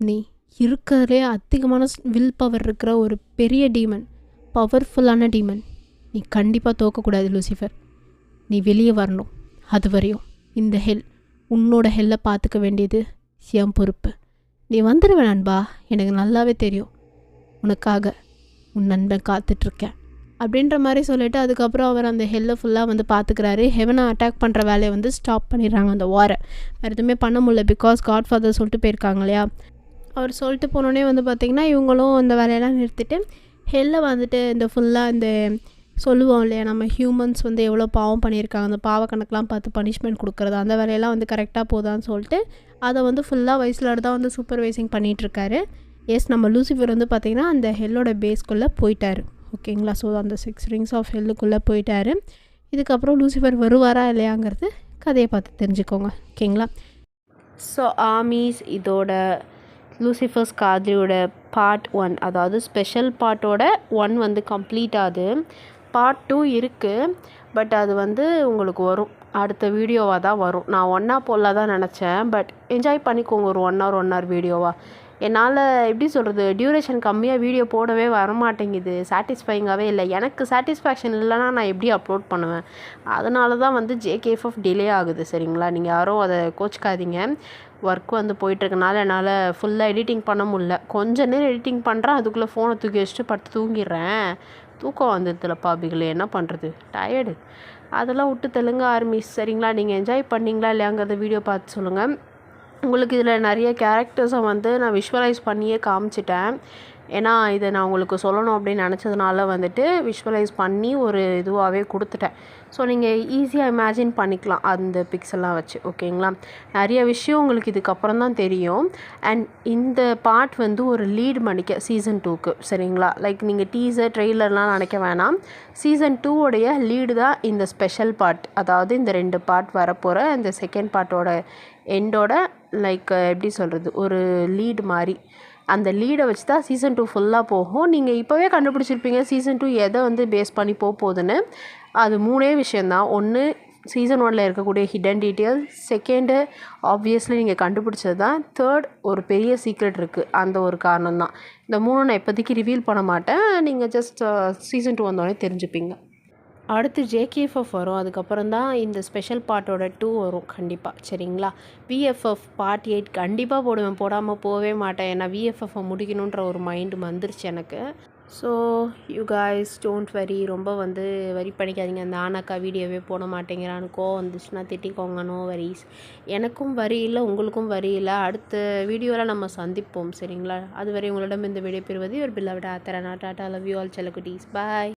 நீ இருக்கிறதுலே அதிகமான வில் பவர் இருக்கிற ஒரு பெரிய டீமன், பவர்ஃபுல்லான டீமன், நீ கண்டிப்பாக தோக்கக்கூடாது லூசிஃபர், நீ வெளியே வரணும். அது வரையும் இந்த ஹெல் உன்னோட ஹெல்லை பார்த்துக்க வேண்டியது என் பொறுப்பு. நீ வந்துடுவேன் நண்பா, எனக்கு நல்லாவே தெரியும், உனக்காக உன் நண்பன் காத்துட்ருக்கேன் அப்படின்ற மாதிரி சொல்லிவிட்டு அதுக்கப்புறம் அவர் அந்த ஹெல்லை ஃபுல்லாக வந்து பார்த்துக்கிறாரு. ஹெவனை அட்டாக் பண்ணுற வேலையை வந்து ஸ்டாப் பண்ணிடுறாங்க. அந்த வாரை வேறு எதுவுமே பண்ண முடியல, பிகாஸ் காட் ஃபாதர் சொல்லிட்டு போயிருக்காங்க இல்லையா. அவர் சொல்லிட்டு போனோடனே வந்து பார்த்திங்கன்னா இவங்களும் அந்த வேலையெல்லாம் நிறுத்திட்டு ஹெல்லை வந்துட்டு இந்த ஃபுல்லாக இந்த சொல்லுவோம் இல்லையா, நம்ம ஹியூமன்ஸ் வந்து எவ்வளோ பாவம் பண்ணியிருக்காங்க, அந்த பாவ கணக்கெலாம் பார்த்து பனிஷ்மெண்ட் கொடுக்குறது, அந்த வேலையெல்லாம் வந்து கரெக்டாக போதான்னு சொல்லிட்டு அதை வந்து ஃபுல்லாக வைஸ்லர் தான் வந்து சூப்பர்வைசிங் பண்ணிகிட்ருக்காரு. எஸ், நம்ம லூசிஃபர் வந்து பார்த்திங்கன்னா அந்த ஹெல்லோட பேஸ்க்குள்ளே போயிட்டார். ஓகேங்களா. ஸோ அந்த 6 rings ஆஃப் ஹெல்லுக்குள்ளே போயிட்டார். இதுக்கப்புறம் லூசிஃபர் வருவாரா இல்லையாங்கிறது கதையை பார்த்து தெரிஞ்சுக்கோங்க. ஓகேங்களா. ஸோ ஆர்மீஸ், இதோட லூசிஃபர்ஸ் காதலியோட பார்ட் 1, அதாவது ஸ்பெஷல் பார்ட்டோட 1 வந்து கம்ப்ளீட் ஆகுது. பார்ட் 2 இருக்குது, பட் அது வந்து உங்களுக்கு வரும், அடுத்த வீடியோவாக தான் வரும். நான் ஒன்றா போடல தான் நினச்சேன், பட் என்ஜாய் பண்ணிக்கோங்க ஒரு 1 hour வீடியோவாக. என்னால் எப்படி சொல்கிறது, டியூரேஷன் கம்மியாக வீடியோ போடவே வரமாட்டேங்குது, சாட்டிஸ்ஃபைங்காகவே இல்லை. எனக்கு சாட்டிஸ்ஃபேக்ஷன் இல்லைனா நான் எப்படி அப்லோட் பண்ணுவேன்? அதனால தான் வந்து JKFF டிலே ஆகுது. சரிங்களா. நீங்கள் யாரும் அதை கோச்சிக்காதீங்க. ஒர்க் வந்து போயிட்டுருக்கனால என்னால் ஃபுல்லாக எடிட்டிங் பண்ண முடியல. கொஞ்ச நேரம் எடிட்டிங் பண்ணுறேன், அதுக்குள்ளே ஃபோனை தூக்கி வச்சுட்டு படுத்து தூங்கிடுறேன். தூக்கம் வந்துடுதுல பாபிகளே, என்ன பண்ணுறது, டயர்டு. அதெல்லாம் விட்டு தெலுங்கு ஆர்மிஸ். சரிங்களா. நீங்கள் என்ஜாய் பண்ணிங்களா இல்லையாங்கிறத வீடியோ பார்த்து சொல்லுங்கள். உங்களுக்கு இதில் நிறைய கேரக்டர்ஸை வந்து நான் விஷுவலைஸ் பண்ணியே காமிச்சிட்டேன். ஏன்னா இதை நான் உங்களுக்கு சொல்லணும் அப்படின்னு நினச்சதுனால வந்துட்டு விஷுவலைஸ் பண்ணி ஒரு இதுவாகவே கொடுத்துட்டேன். ஸோ நீங்கள் ஈஸியாக இமேஜின் பண்ணிக்கலாம் அந்த பிக்செல்லாம் வச்சு. ஓகேங்களா. நிறைய விஷயம் உங்களுக்கு இதுக்கப்புறம் தான் தெரியும். அண்ட் இந்த பார்ட் வந்து ஒரு லீட் மணிக்க சீசன் 2க்கு. சரிங்களா. லைக் நீங்கள் டீசர் ட்ரெய்லர்லாம் நினைக்க வேணாம். சீசன் 2 லீடு தான் இந்த ஸ்பெஷல் பார்ட். அதாவது இந்த 2 பார்ட் வரப்போகிற இந்த செகண்ட் பார்ட்டோட எண்டோட லைக் எப்படி சொல்கிறது, ஒரு லீடு மாதிரி. அந்த லீடை வச்சு தான் சீசன் 2 ஃபுல்லாக போகும். நீங்கள் இப்போவே கண்டுபிடிச்சிருப்பீங்க சீசன் 2 எதை வந்து பேஸ் பண்ணி போகுதுன்னு. அது 3 விஷயந்தான். ஒன்று, சீசன் 1 இருக்கக்கூடிய ஹிடன் டீட்டெயில்ஸ். செகண்டு, ஆப்வியஸ்லி நீங்கள் கண்டுபிடிச்சது தான். தேர்ட், ஒரு பெரிய சீக்ரெட் இருக்குது, அந்த ஒரு காரணம் தான். இந்த 3 நான் இப்போதைக்கு ரிவீல் பண்ண மாட்டேன். நீங்கள் ஜஸ்ட் சீசன் 2 வந்தோடனே தெரிஞ்சுப்பீங்க. அடுத்து JKFF வரும், அதுக்கப்புறம் தான் இந்த ஸ்பெஷல் பார்ட்டோட 2 வரும் கண்டிப்பாக. சரிங்களா. VFF பார்ட் 8 கண்டிப்பாக போடுவேன், போடாமல் போகவே மாட்டேன். ஏன்னா VFF முடிக்கணுன்ற ஒரு மைண்டு வந்துருச்சு எனக்கு. So you guys don't worry, ரொம்ப வந்து வரி பண்ணிக்காதீங்க. அந்த ஆனாக்கா வீடியோவே போட மாட்டேங்கிறான்னு கோவம் வந்துச்சுன்னா திட்டிக்கோங்க. No worries. எனக்கும் வரி இல்லை, உங்களுக்கும் வரி இல்லை. அடுத்த வீடியோவில் நம்ம சந்திப்போம். சரிங்களா. அதுவரை உங்களிடம் இந்த வீடியோ பெறுவது ஒரு பில்லாவிட ஆத்தரனா. டாட்டா, லவ் யூ ஆல் செல்லக்குட்டீஸ். பாய்.